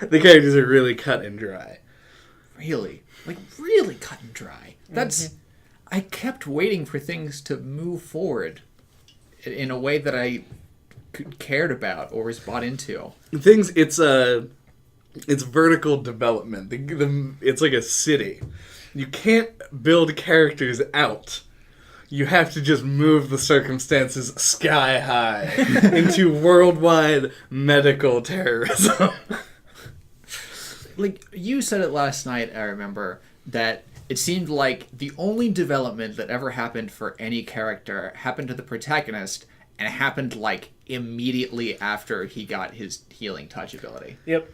Speaker 1: The characters are really cut and dry.
Speaker 3: Really? Like, really cut and dry. That's... Mm-hmm. I kept waiting for things to move forward in a way that I cared about or was bought into.
Speaker 1: It's vertical development. It's like a city. You can't build characters out. You have to just move the circumstances sky high into worldwide medical terrorism.
Speaker 3: Like, you said it last night, I remember, that it seemed like the only development that ever happened for any character happened to the protagonist, and it happened, like, immediately after he got his healing touch ability.
Speaker 2: Yep.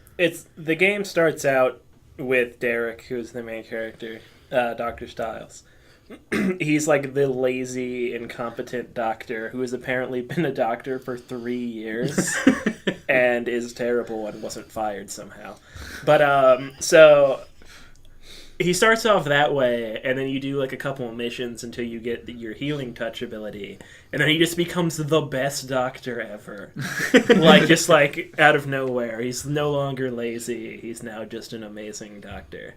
Speaker 2: The game starts out with Derek, who's the main character, Dr. Styles. He's, like, the lazy, incompetent doctor who has apparently been a doctor for 3 years and is terrible and wasn't fired somehow. But, so... he starts off that way, and then you do, like, a couple of missions until you get your healing touch ability, and then he just becomes the best doctor ever. Like, just, like, out of nowhere. He's no longer lazy. He's now just an amazing doctor.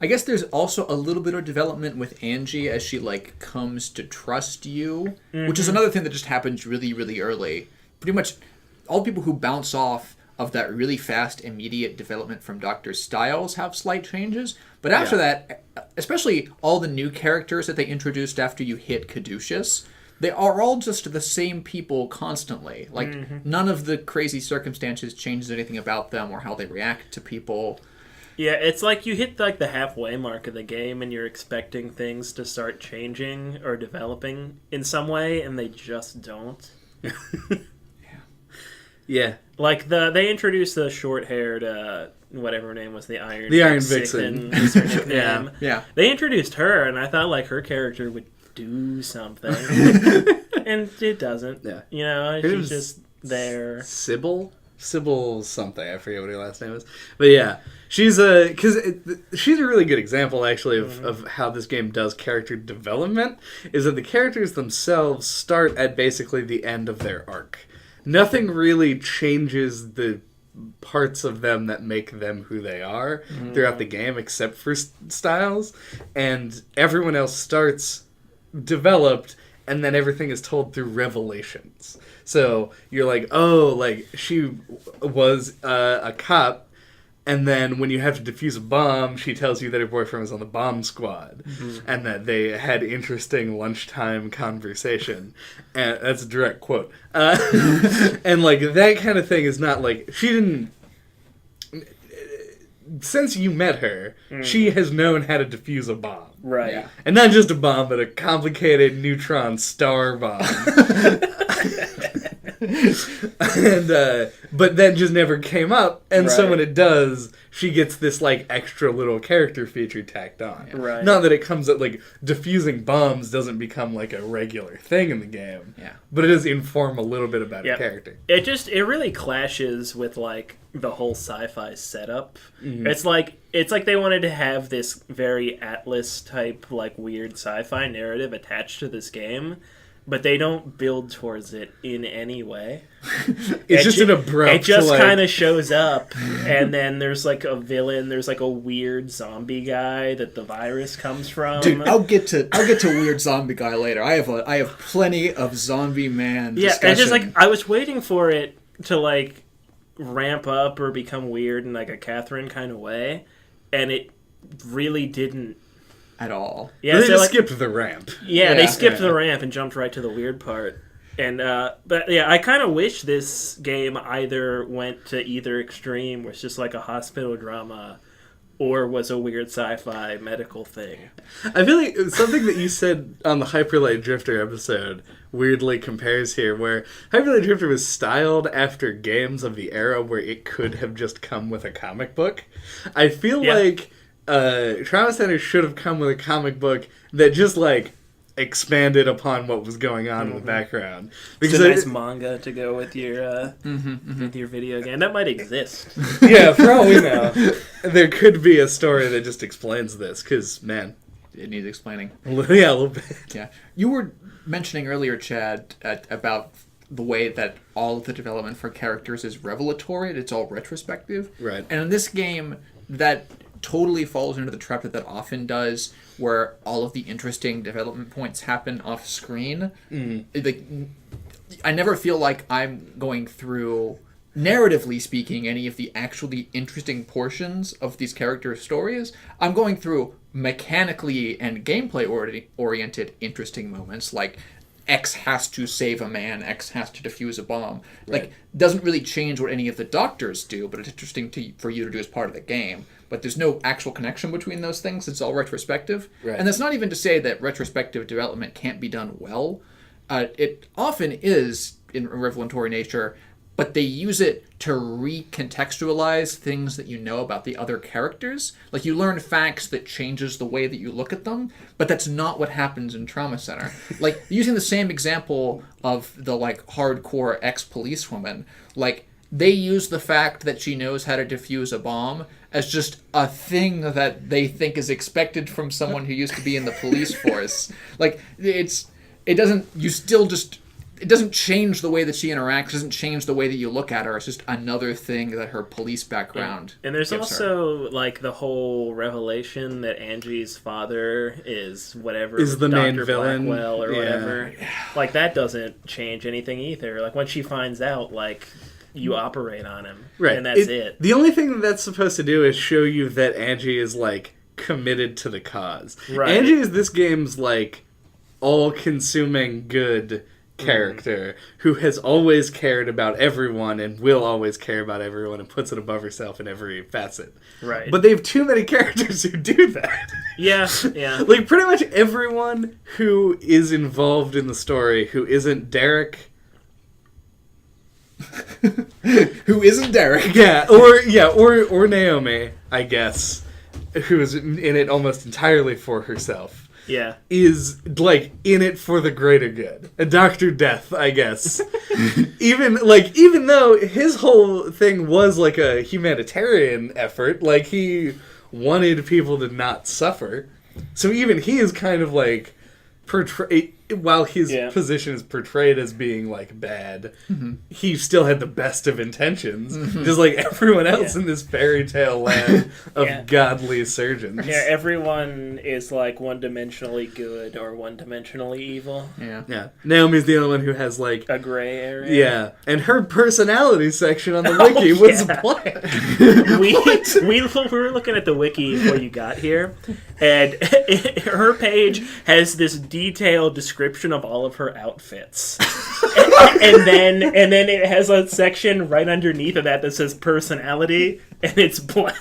Speaker 3: I guess there's also a little bit of development with Angie as she, like, comes to trust you, which is another thing that just happens really, really early. Pretty much all people who bounce off of that really fast, immediate development from Dr. Styles have slight changes. But after that, especially all the new characters that they introduced after you hit Caduceus, they are all just the same people constantly. Like, none of the crazy circumstances changes anything about them or how they react to people.
Speaker 2: Yeah, it's like you hit, like, the halfway mark of the game and you're expecting things to start changing or developing in some way, and they just don't.
Speaker 1: Yeah.
Speaker 2: Like, they introduced the short-haired, whatever her name was, the Iron
Speaker 1: Vixen.
Speaker 2: Was her nickname.
Speaker 3: Yeah.
Speaker 2: They introduced her, and I thought, like, her character would do something. And it doesn't.
Speaker 1: Yeah.
Speaker 2: You know, she's just there.
Speaker 1: Sybil something. I forget what her last name is. But yeah, she's a really good example, actually, of how this game does character development, is that the characters themselves start at basically the end of their arc. Nothing really changes the parts of them that make them who they are throughout the game, except for Styles, and everyone else starts developed, and then everything is told through revelations. So you're like, oh, like, she was a cop, And then when you have to defuse a bomb, she tells you that her boyfriend was on the bomb squad. And that they had interesting lunchtime conversation. And that's a direct quote. And, like, that kind of thing is not, like... She didn't... Since you met her, she has known how to defuse a bomb.
Speaker 2: Right.
Speaker 3: Yeah.
Speaker 1: And not just a bomb, but a complicated neutron star bomb. And but then just never came up, and so
Speaker 2: Right.
Speaker 1: when it does, she gets this like extra little character feature tacked on.
Speaker 2: Right.
Speaker 1: Not that it comes at like defusing bombs doesn't become like a regular thing in the game.
Speaker 3: Yeah.
Speaker 1: But it does inform a little bit about her character.
Speaker 2: It really clashes with like the whole sci-fi setup.
Speaker 1: Mm-hmm.
Speaker 2: It's like they wanted to have this very Atlus type like weird sci-fi narrative attached to this game, but they don't build towards it in any way.
Speaker 1: It's just an abrupt.
Speaker 2: It just
Speaker 1: like,
Speaker 2: kind of shows up, and then there's like a villain. There's like a weird zombie guy that the virus comes from.
Speaker 3: Dude, I'll get to weird zombie guy later. I have plenty of zombie man discussion.
Speaker 2: Yeah, it's just like I was waiting for it to like ramp up or become weird in like a Catherine kind of way, and it really didn't
Speaker 3: at all.
Speaker 2: Yeah,
Speaker 1: they
Speaker 2: so
Speaker 1: just
Speaker 2: like,
Speaker 1: skipped the ramp.
Speaker 2: Yeah, they
Speaker 3: Yeah.
Speaker 2: skipped the ramp and jumped right to the weird part. And but yeah, I kind of wish this game either went to either extreme, was just like a hospital drama, or was a weird sci-fi medical thing.
Speaker 1: I feel like something that you said on the Hyperlight Drifter episode weirdly compares here, where Hyperlight Drifter was styled after games of the era where it could have just come with a comic book. I feel like Trauma Center should have come with a comic book that just like expanded upon what was going on in the background.
Speaker 2: Because it's a nice manga to go with your with your video game. That might exist.
Speaker 1: Yeah, for all we know, there could be a story that just explains this. Because man,
Speaker 3: It needs explaining.
Speaker 1: yeah, a little bit.
Speaker 3: Yeah. You were mentioning earlier, Chad, about the way that all of the development for characters is revelatory. It's all retrospective.
Speaker 1: Right.
Speaker 3: And in this game, that totally falls into the trap that often does, where all of the interesting development points happen off screen. Like, I never feel like I'm going through, narratively speaking, any of the actually interesting portions of these character stories. I'm going through mechanically and gameplay oriented interesting moments, like X has to save a man, X has to defuse a bomb.
Speaker 1: Right.
Speaker 3: Like, doesn't really change what any of the doctors do, but it's interesting for you to do as part of the game. But there's no actual connection between those things. It's all retrospective.
Speaker 1: Right.
Speaker 3: And that's not even to say that retrospective development can't be done well. It often is in revelatory nature, but they use it to recontextualize things that you know about the other characters. Like, you learn facts that changes the way that you look at them, but that's not what happens in Trauma Center. Like, using the same example of the, like, hardcore ex-policewoman, like, they use the fact that she knows how to defuse a bomb as just a thing that they think is expected from someone who used to be in the police force. Like, it doesn't change the way that she interacts, doesn't change the way that you look at her. It's just another thing that her police background
Speaker 2: And there's
Speaker 3: gives
Speaker 2: also
Speaker 3: her.
Speaker 2: like the whole revelation that Angie's father is whatever,
Speaker 1: Is the
Speaker 2: Dr.
Speaker 1: main villain.
Speaker 2: Blackwell or
Speaker 1: Yeah.
Speaker 2: whatever. Like, that doesn't change anything either. Like, when she finds out, like, you operate on him,
Speaker 1: Right.
Speaker 2: and that's it.
Speaker 1: The only thing that's supposed to do is show you that Angie is, like, committed to the cause.
Speaker 2: Right.
Speaker 1: Angie is this game's, like, all-consuming good character who has always cared about everyone and will always care about everyone and puts it above herself in every facet.
Speaker 2: Right.
Speaker 1: But they have too many characters who do that.
Speaker 2: Yeah, yeah.
Speaker 1: Like, pretty much everyone who is involved in the story who isn't Derek...
Speaker 3: Who isn't Derek?
Speaker 1: or Naomi, I guess, who is in it almost entirely for herself,
Speaker 2: Yeah.
Speaker 1: is like in it for the greater good. A Dr. Death, I guess. even though his whole thing was like a humanitarian effort, like he wanted people to not suffer. So even he is kind of like while his
Speaker 2: Yeah.
Speaker 1: position is portrayed as being like bad, he still had the best of intentions, just like everyone else in this fairy tale land of godly surgeons.
Speaker 2: Yeah, everyone is like one-dimensionally good or one-dimensionally evil.
Speaker 1: Yeah. Naomi's the only one who has like
Speaker 2: A gray area.
Speaker 1: yeah, and her personality section on the wiki was blank.
Speaker 2: We were looking at the wiki before you got here, and her page has this detailed description of all of her outfits, and then it has a section right underneath of that says personality, and it's blank.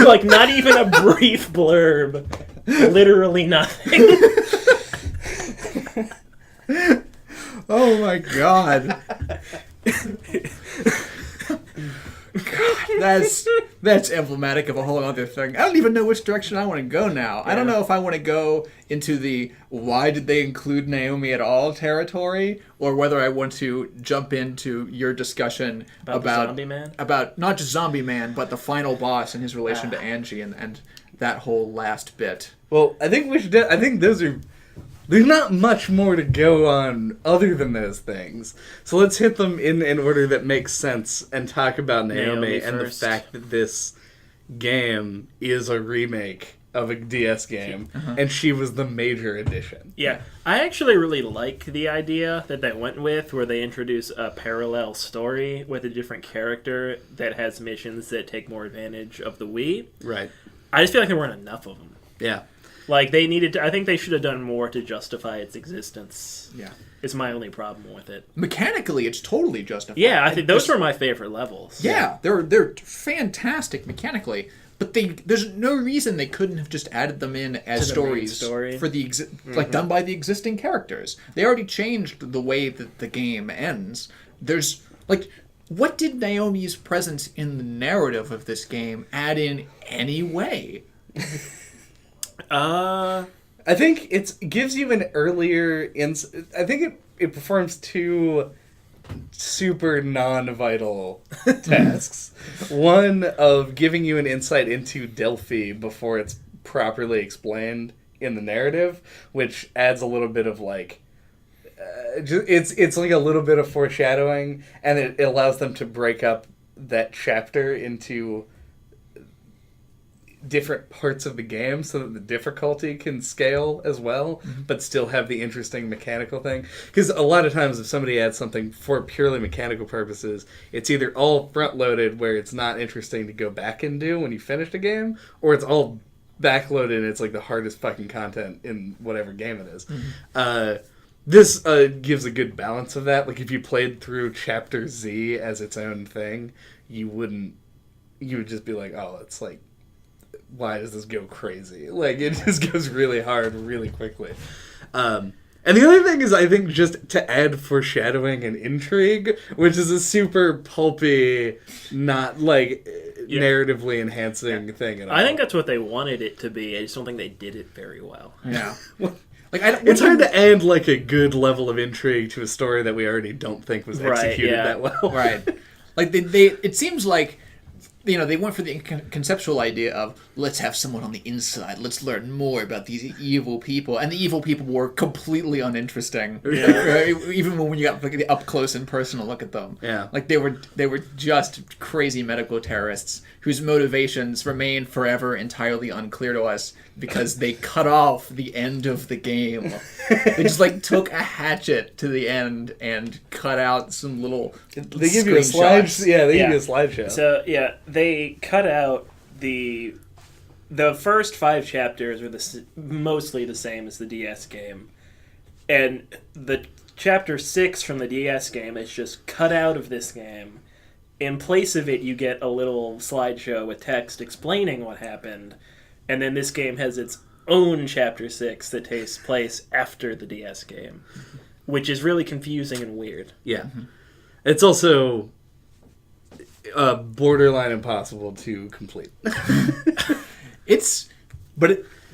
Speaker 2: Like not even a brief blurb, literally nothing.
Speaker 3: Oh my god. God, that's emblematic of a whole other thing. I don't even know which direction I want to go now. I don't know if I want to go into the why did they include Naomi at all territory, or whether I want to jump into your discussion about
Speaker 2: Zombie Man?
Speaker 3: About not just Zombie Man, but the final boss and his relation to Angie and that whole last bit.
Speaker 1: Well, I think we should. I think those are. There's not much more to go on other than those things. So let's hit them in an order that makes sense and talk about Naomi and
Speaker 2: first.
Speaker 1: the fact that this game is a remake of a DS game, and she was the major addition.
Speaker 2: Yeah, I actually really like the idea that they went with, where they introduce a parallel story with a different character that has missions that take more advantage of the Wii.
Speaker 1: Right.
Speaker 2: I just feel like there weren't enough of them.
Speaker 1: Yeah.
Speaker 2: Like, they needed to, I think they should have done more to justify its existence.
Speaker 3: Yeah.
Speaker 2: Is my only problem with it.
Speaker 3: Mechanically, it's totally justified.
Speaker 2: Yeah, I think those were my favorite levels.
Speaker 3: Yeah, they're fantastic mechanically, but there's no reason they couldn't have just added them in as
Speaker 2: To the main
Speaker 3: stories
Speaker 2: story.
Speaker 3: for the like done by the existing characters. They already changed the way that the game ends. There's like, what did Naomi's presence in the narrative of this game add in any way?
Speaker 1: I think it gives you an earlier... I think it performs two super non-vital tasks. One of giving you an insight into Delphi before it's properly explained in the narrative, which adds a little bit of like... it's like a little bit of foreshadowing, and it allows them to break up that chapter into different parts of the game so that the difficulty can scale as well, but still have the interesting mechanical thing. Because a lot of times if somebody adds something for purely mechanical purposes, it's either all front-loaded where it's not interesting to go back and do when you finish a game, or it's all backloaded and it's like the hardest fucking content in whatever game it is. This gives a good balance of that. Like if you played through Chapter Z as its own thing, you would just be like, oh, it's like, why does this go crazy? Like, it just goes really hard really quickly. And the other thing is, I think, just to add foreshadowing and intrigue, which is a super pulpy, not, like, narratively enhancing thing at all.
Speaker 2: I think that's what they wanted it to be. I just don't think they did it very well.
Speaker 3: Yeah.
Speaker 1: It's hard to add, like, a good level of intrigue to a story that we already don't think was executed that well.
Speaker 3: Right. Like, it seems like, you know, they went for the conceptual idea of, let's have someone on the inside, let's learn more about these evil people, and the evil people were completely uninteresting.
Speaker 1: Yeah.
Speaker 3: Even when you got like the up close and personal look at them.
Speaker 1: Yeah.
Speaker 3: Like they were just crazy medical terrorists whose motivations remain forever entirely unclear to us because they cut off the end of the game. They just like took a hatchet to the end and cut out some little
Speaker 1: They give you a slide. Yeah, they give you a slideshow.
Speaker 2: So yeah, they cut out the first 5 chapters were mostly the same as the DS game, and the chapter 6 from the DS game is just cut out of this game. In place of it, you get a little slideshow with text explaining what happened, and then this game has its own chapter 6 that takes place after the DS game, which is really confusing and weird.
Speaker 1: Yeah. It's also borderline impossible to complete.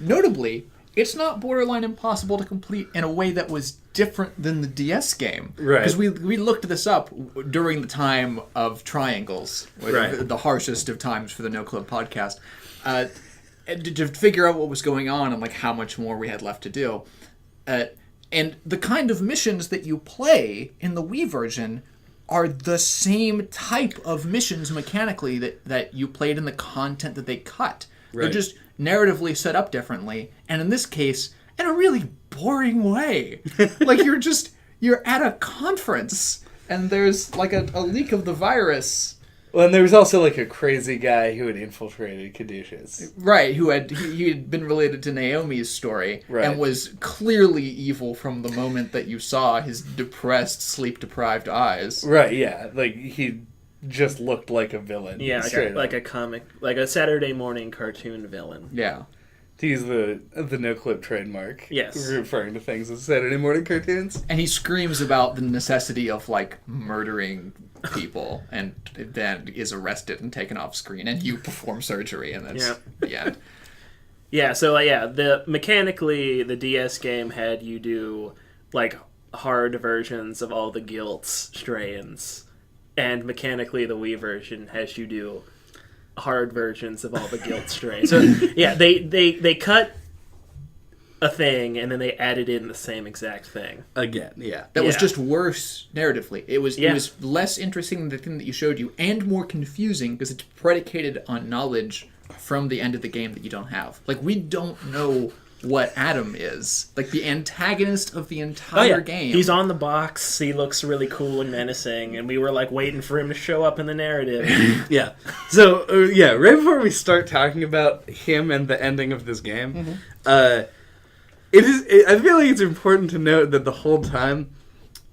Speaker 3: Notably, it's not borderline impossible to complete in a way that was different than the DS game.
Speaker 1: Right.
Speaker 3: Because we looked this up during the time of triangles,
Speaker 1: Right.
Speaker 3: the harshest of times for the NOCLIP podcast. to figure out what was going on and like how much more we had left to do. And the kind of missions that you play in the Wii version are the same type of missions mechanically that you played in the content that they cut.
Speaker 1: Right.
Speaker 3: They're just narratively set up differently, and in this case, in a really boring way. Like you're at a conference and there's like a leak of the virus.
Speaker 1: Well, and there was also like a crazy guy who had infiltrated Caduceus.
Speaker 3: Right, he had been related to Naomi's story,
Speaker 1: Right.
Speaker 3: and was clearly evil from the moment that you saw his depressed, sleep-deprived eyes.
Speaker 1: Right, yeah. Like, he just looked like a villain.
Speaker 2: Yeah,
Speaker 1: straight
Speaker 2: like
Speaker 1: up.
Speaker 2: a comic, like a Saturday morning cartoon villain.
Speaker 3: Yeah.
Speaker 1: To use the NOCLIP trademark.
Speaker 2: Yes.
Speaker 1: Referring to things as Saturday morning cartoons.
Speaker 3: And he screams about the necessity of, like, murdering people, and then is arrested and taken off screen, and you perform surgery, and that's the end.
Speaker 2: Yeah, so mechanically, the DS game had you do like hard versions of all the guilt strains, and mechanically the Wii version has you do hard versions of all the guilt strains. So yeah, they cut a thing and then they added in the same exact thing
Speaker 1: again. Yeah,
Speaker 3: that was just worse narratively. It was less interesting than the thing that you showed you, and more confusing because it's predicated on knowledge from the end of the game that you don't have. Like, we don't know what Adam is. Like, the antagonist of the entire game.
Speaker 2: He's on the box. He looks really cool and menacing, and we were like waiting for him to show up in the narrative.
Speaker 1: Yeah. So right before we start talking about him and the ending of this game, I feel like it's important to note that the whole time,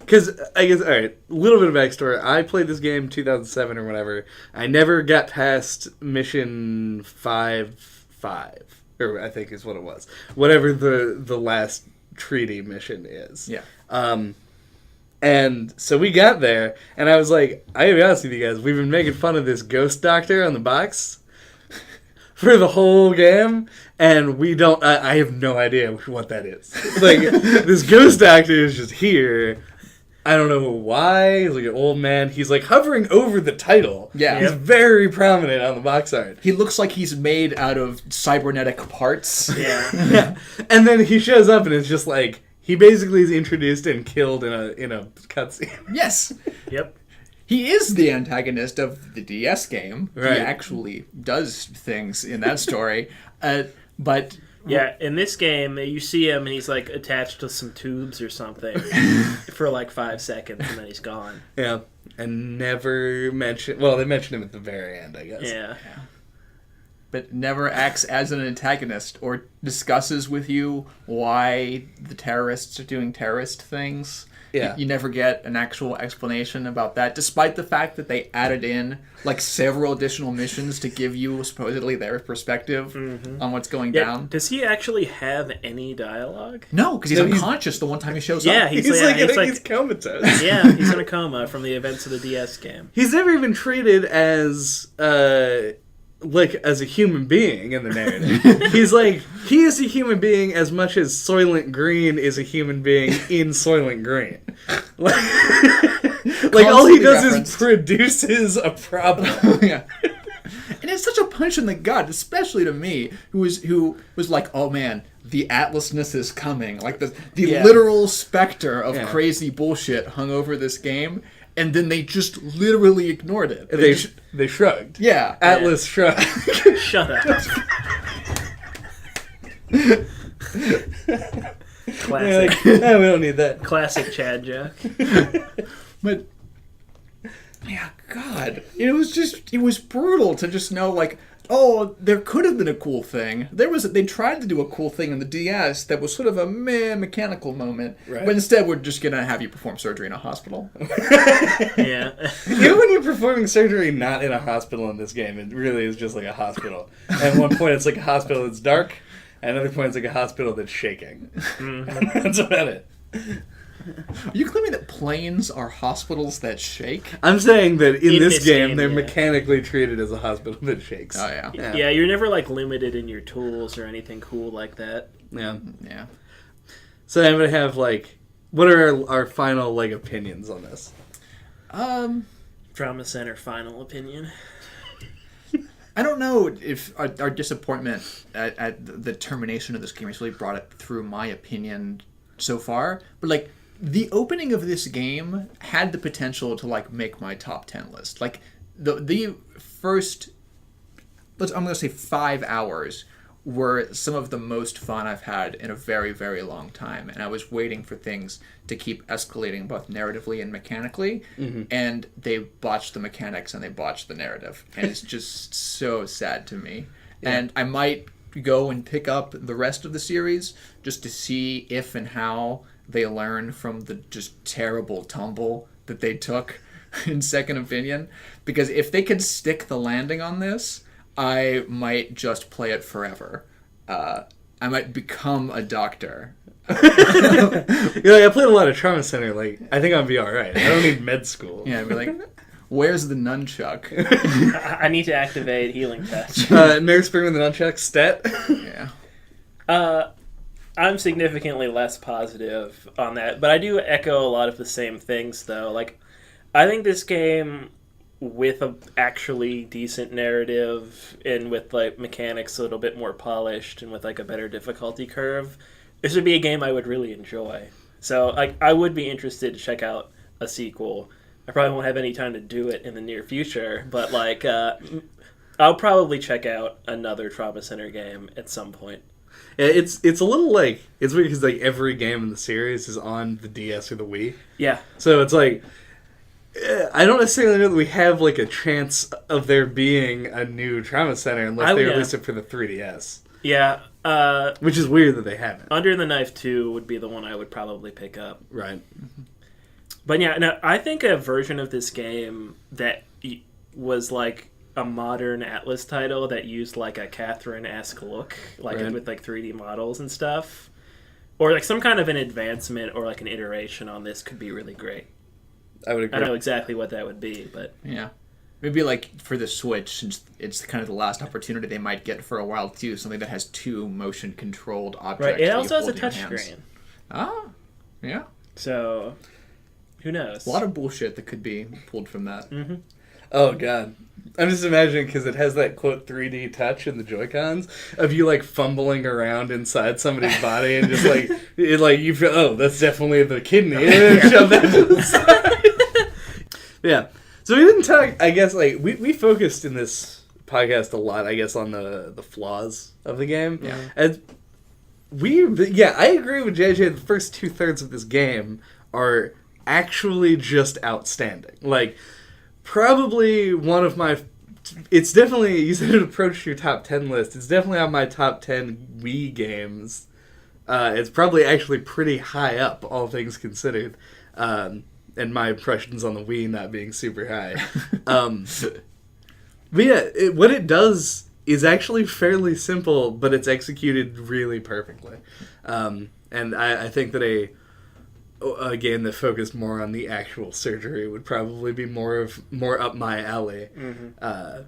Speaker 1: because I guess, all right, a little bit of backstory. I played this game 2007 or whatever. I never got past mission 5, or I think is what it was. Whatever the last treaty mission is.
Speaker 3: Yeah.
Speaker 1: And so we got there, and I was like, I gotta be honest with you guys, we've been making fun of this ghost doctor on the box for the whole game, and we don't, I have no idea what that is. Like, this ghost doctor is just here. I don't know why. He's like an old man. He's like hovering over the title.
Speaker 3: Yeah.
Speaker 1: He's very prominent on the box art.
Speaker 3: He looks like he's made out of cybernetic parts.
Speaker 2: Yeah.
Speaker 1: And then he shows up and it's just like, he basically is introduced and killed in a cutscene.
Speaker 3: Yes.
Speaker 2: Yep.
Speaker 3: He is the antagonist of the DS game.
Speaker 1: Right.
Speaker 3: He actually does things in that story. But
Speaker 2: yeah, in this game, you see him and he's like attached to some tubes or something for like 5 seconds, and then he's gone.
Speaker 1: Yeah. And never mention. Well, they mentioned him at the very end, I guess.
Speaker 2: Yeah.
Speaker 3: But never acts as an antagonist or discusses with you why the terrorists are doing terrorist things.
Speaker 1: Yeah.
Speaker 3: You never get an actual explanation about that, despite the fact that they added in like several additional missions to give you supposedly their perspective on what's going down.
Speaker 2: Does he actually have any dialogue?
Speaker 3: No, because he's unconscious the one time he shows up.
Speaker 2: He's
Speaker 1: He's comatose.
Speaker 2: Yeah, he's in a coma from the events of the DS game.
Speaker 1: He's never even treated as as a human being in the narrative. He is a human being as much as Soylent Green is a human being in Soylent Green. Like all he does is produces a problem.
Speaker 3: Yeah. And it's such a punch in the gut, especially to me, who was like, oh man, the Atlusness is coming. Like the literal specter of crazy bullshit hung over this game. And then they just literally ignored it.
Speaker 1: They shrugged.
Speaker 3: Yeah.
Speaker 1: Atlus shrugged.
Speaker 2: Shut up.
Speaker 1: They're
Speaker 2: Classic.
Speaker 1: like, we don't need that.
Speaker 2: Classic Chad joke.
Speaker 3: But yeah, God, it was brutal to just know, like, oh, there could have been a cool thing. They tried to do a cool thing in the DS that was sort of a mechanical moment.
Speaker 1: Right.
Speaker 3: But instead, we're just gonna have you perform surgery in a hospital.
Speaker 2: Yeah.
Speaker 1: Even when you're performing surgery not in a hospital in this game, it really is just like a hospital. At one point, it's like a hospital that's dark. At another point, it's like a hospital that's shaking. Mm-hmm. That's about it.
Speaker 3: Are you claiming that planes are hospitals that shake?
Speaker 1: I'm saying that in this game, they're
Speaker 2: yeah.
Speaker 1: mechanically treated as a hospital that shakes.
Speaker 3: Oh, yeah.
Speaker 2: Yeah, you're never like limited in your tools or anything cool like that.
Speaker 1: Yeah.
Speaker 3: Yeah.
Speaker 1: So I'm going to have, like, what are our final, like, opinions on this?
Speaker 2: Trauma Center final opinion.
Speaker 3: I don't know if our disappointment at the termination of this game has really brought it through my opinion so far, but like the opening of this game had the potential to like make my top 10 list. Like the first, I'm going to say 5 hours were some of the most fun I've had in a very, very long time. And I was waiting for things to keep escalating both narratively and mechanically. Mm-hmm. And they botched the mechanics and they botched the narrative. And it's just so sad to me. Yeah. And I might go and pick up the rest of the series just to see if and how they learn from the just terrible tumble that they took in Second Opinion. Because if they could stick the landing on this, I might just play it forever. I might become a doctor.
Speaker 1: I played a lot of Trauma Center. Like, I think I'll be all right. I don't need med school.
Speaker 3: Yeah, I'd be like, where's the nunchuck?
Speaker 2: I need to activate healing touch.
Speaker 1: Nurse bring with the nunchuck. Stat.
Speaker 3: Yeah.
Speaker 2: I'm significantly less positive on that, but I do echo a lot of the same things, though. Like, I think this game, with a actually decent narrative and with like mechanics a little bit more polished and with like a better difficulty curve, this would be a game I would really enjoy. So like I would be interested to check out a sequel. I probably won't have any time to do it in the near future, but like I'll probably check out another Trauma Center game at some point.
Speaker 1: Yeah, it's a little like, it's weird because like every game in the series is on the DS or the Wii.
Speaker 2: Yeah.
Speaker 1: So it's like, I don't necessarily know that we have like a chance of there being a new Trauma Center unless they release it for the 3DS.
Speaker 2: Yeah.
Speaker 1: Which is weird that they haven't.
Speaker 2: Under the Knife 2 would be the one I would probably pick up.
Speaker 1: Right.
Speaker 2: But yeah, no, I think a version of this game that was like a modern Atlus title that used like a Catherine-esque look, like with like 3D models and stuff, or like some kind of an advancement or like an iteration on this could be really great.
Speaker 1: I would agree.
Speaker 2: I don't know exactly what that would be, but
Speaker 3: yeah, maybe like for the Switch, since it's kind of the last opportunity they might get for a while too. Something that has 2 motion-controlled objects.
Speaker 2: Right. It also has a touchscreen.
Speaker 3: Ah, yeah.
Speaker 2: So, who knows?
Speaker 3: A lot of bullshit that could be pulled from that.
Speaker 2: Mm-hmm.
Speaker 1: Oh god, I'm just imagining because it has that quote 3D touch in the Joy-Cons of you like fumbling around inside somebody's body and just like it, like you feel, oh, that's definitely the kidney, and then shove that to the side. Yeah. So we didn't talk, I guess, like, we focused in this podcast a lot, I guess, on the flaws of the game.
Speaker 3: Yeah.
Speaker 1: And I agree with JJ, the first 2/3 of this game are actually just outstanding. Like, probably one of my, it's definitely, you said it approached your top 10 list, it's definitely on my top 10 Wii games. It's probably actually pretty high up, all things considered. And my impressions on the Wii not being super high. But yeah, what it does is actually fairly simple, but it's executed really perfectly. And I think that a game that focused more on the actual surgery would probably be more up my alley. Mm-hmm.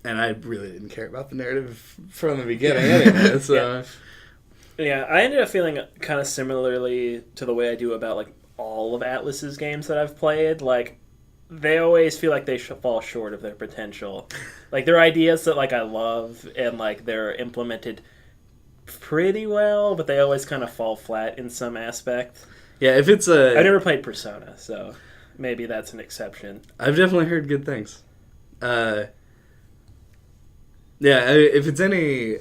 Speaker 1: And I really didn't care about the narrative from the beginning anyway, so...
Speaker 2: Yeah, I ended up feeling kind of similarly to the way I do about, like, all of Atlus's games that I've played. Like, they always feel like they fall short of their potential. Like, they're ideas that, like, I love, and, like, they're implemented pretty well, but they always kind of fall flat in some aspect.
Speaker 1: Yeah, if it's a...
Speaker 2: I never played Persona, so maybe that's an exception.
Speaker 1: I've definitely heard good things. Yeah, if it's any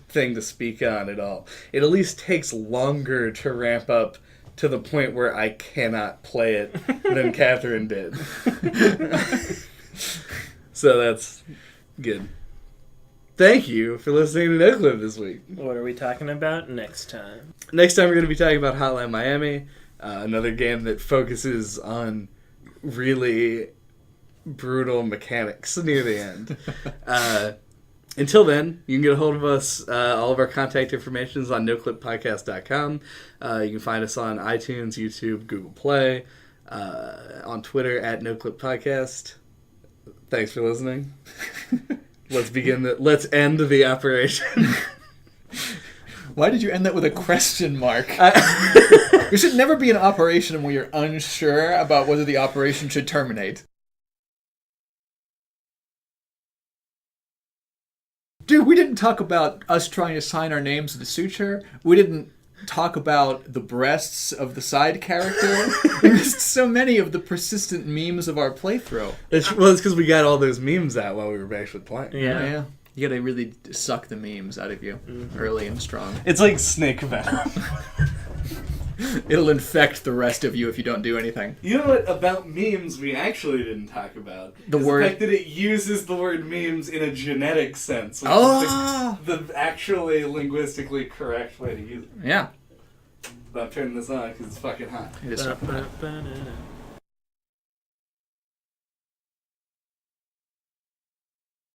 Speaker 1: thing to speak on at all, it at least takes longer to ramp up to the point where I cannot play it than Catherine did. So that's good. Thank you for listening to NOCLIP this week.
Speaker 2: What are we talking about next time?
Speaker 1: Next time we're going to be talking about Hotline Miami, another game that focuses on really brutal mechanics near the end. Until then, you can get a hold of us. All of our contact information is on noclippodcast.com. You can find us on iTunes, YouTube, Google Play, on Twitter at NOCLIPpodcast. Thanks for listening. Let's end the operation.
Speaker 3: Why did you end that with a question mark? There should never be an operation where you're unsure about whether the operation should terminate. Dude, we didn't talk about us trying to sign our names with a suture. We didn't talk about the breasts of the side character. We missed so many of the persistent memes of our playthrough.
Speaker 1: It's because we got all those memes out while we were actually playing.
Speaker 2: Yeah.
Speaker 3: You gotta really suck the memes out of you early and strong.
Speaker 1: It's like snake venom.
Speaker 3: It'll infect the rest of you if you don't do anything.
Speaker 1: You know what about memes we actually didn't talk about?
Speaker 3: The
Speaker 1: is
Speaker 3: word-
Speaker 1: the fact that it uses the word memes in a genetic sense. Which
Speaker 3: Oh!
Speaker 1: is the actually linguistically correct way to use it.
Speaker 3: Yeah.
Speaker 1: But I'm turning this on because it's fucking hot.
Speaker 3: It is.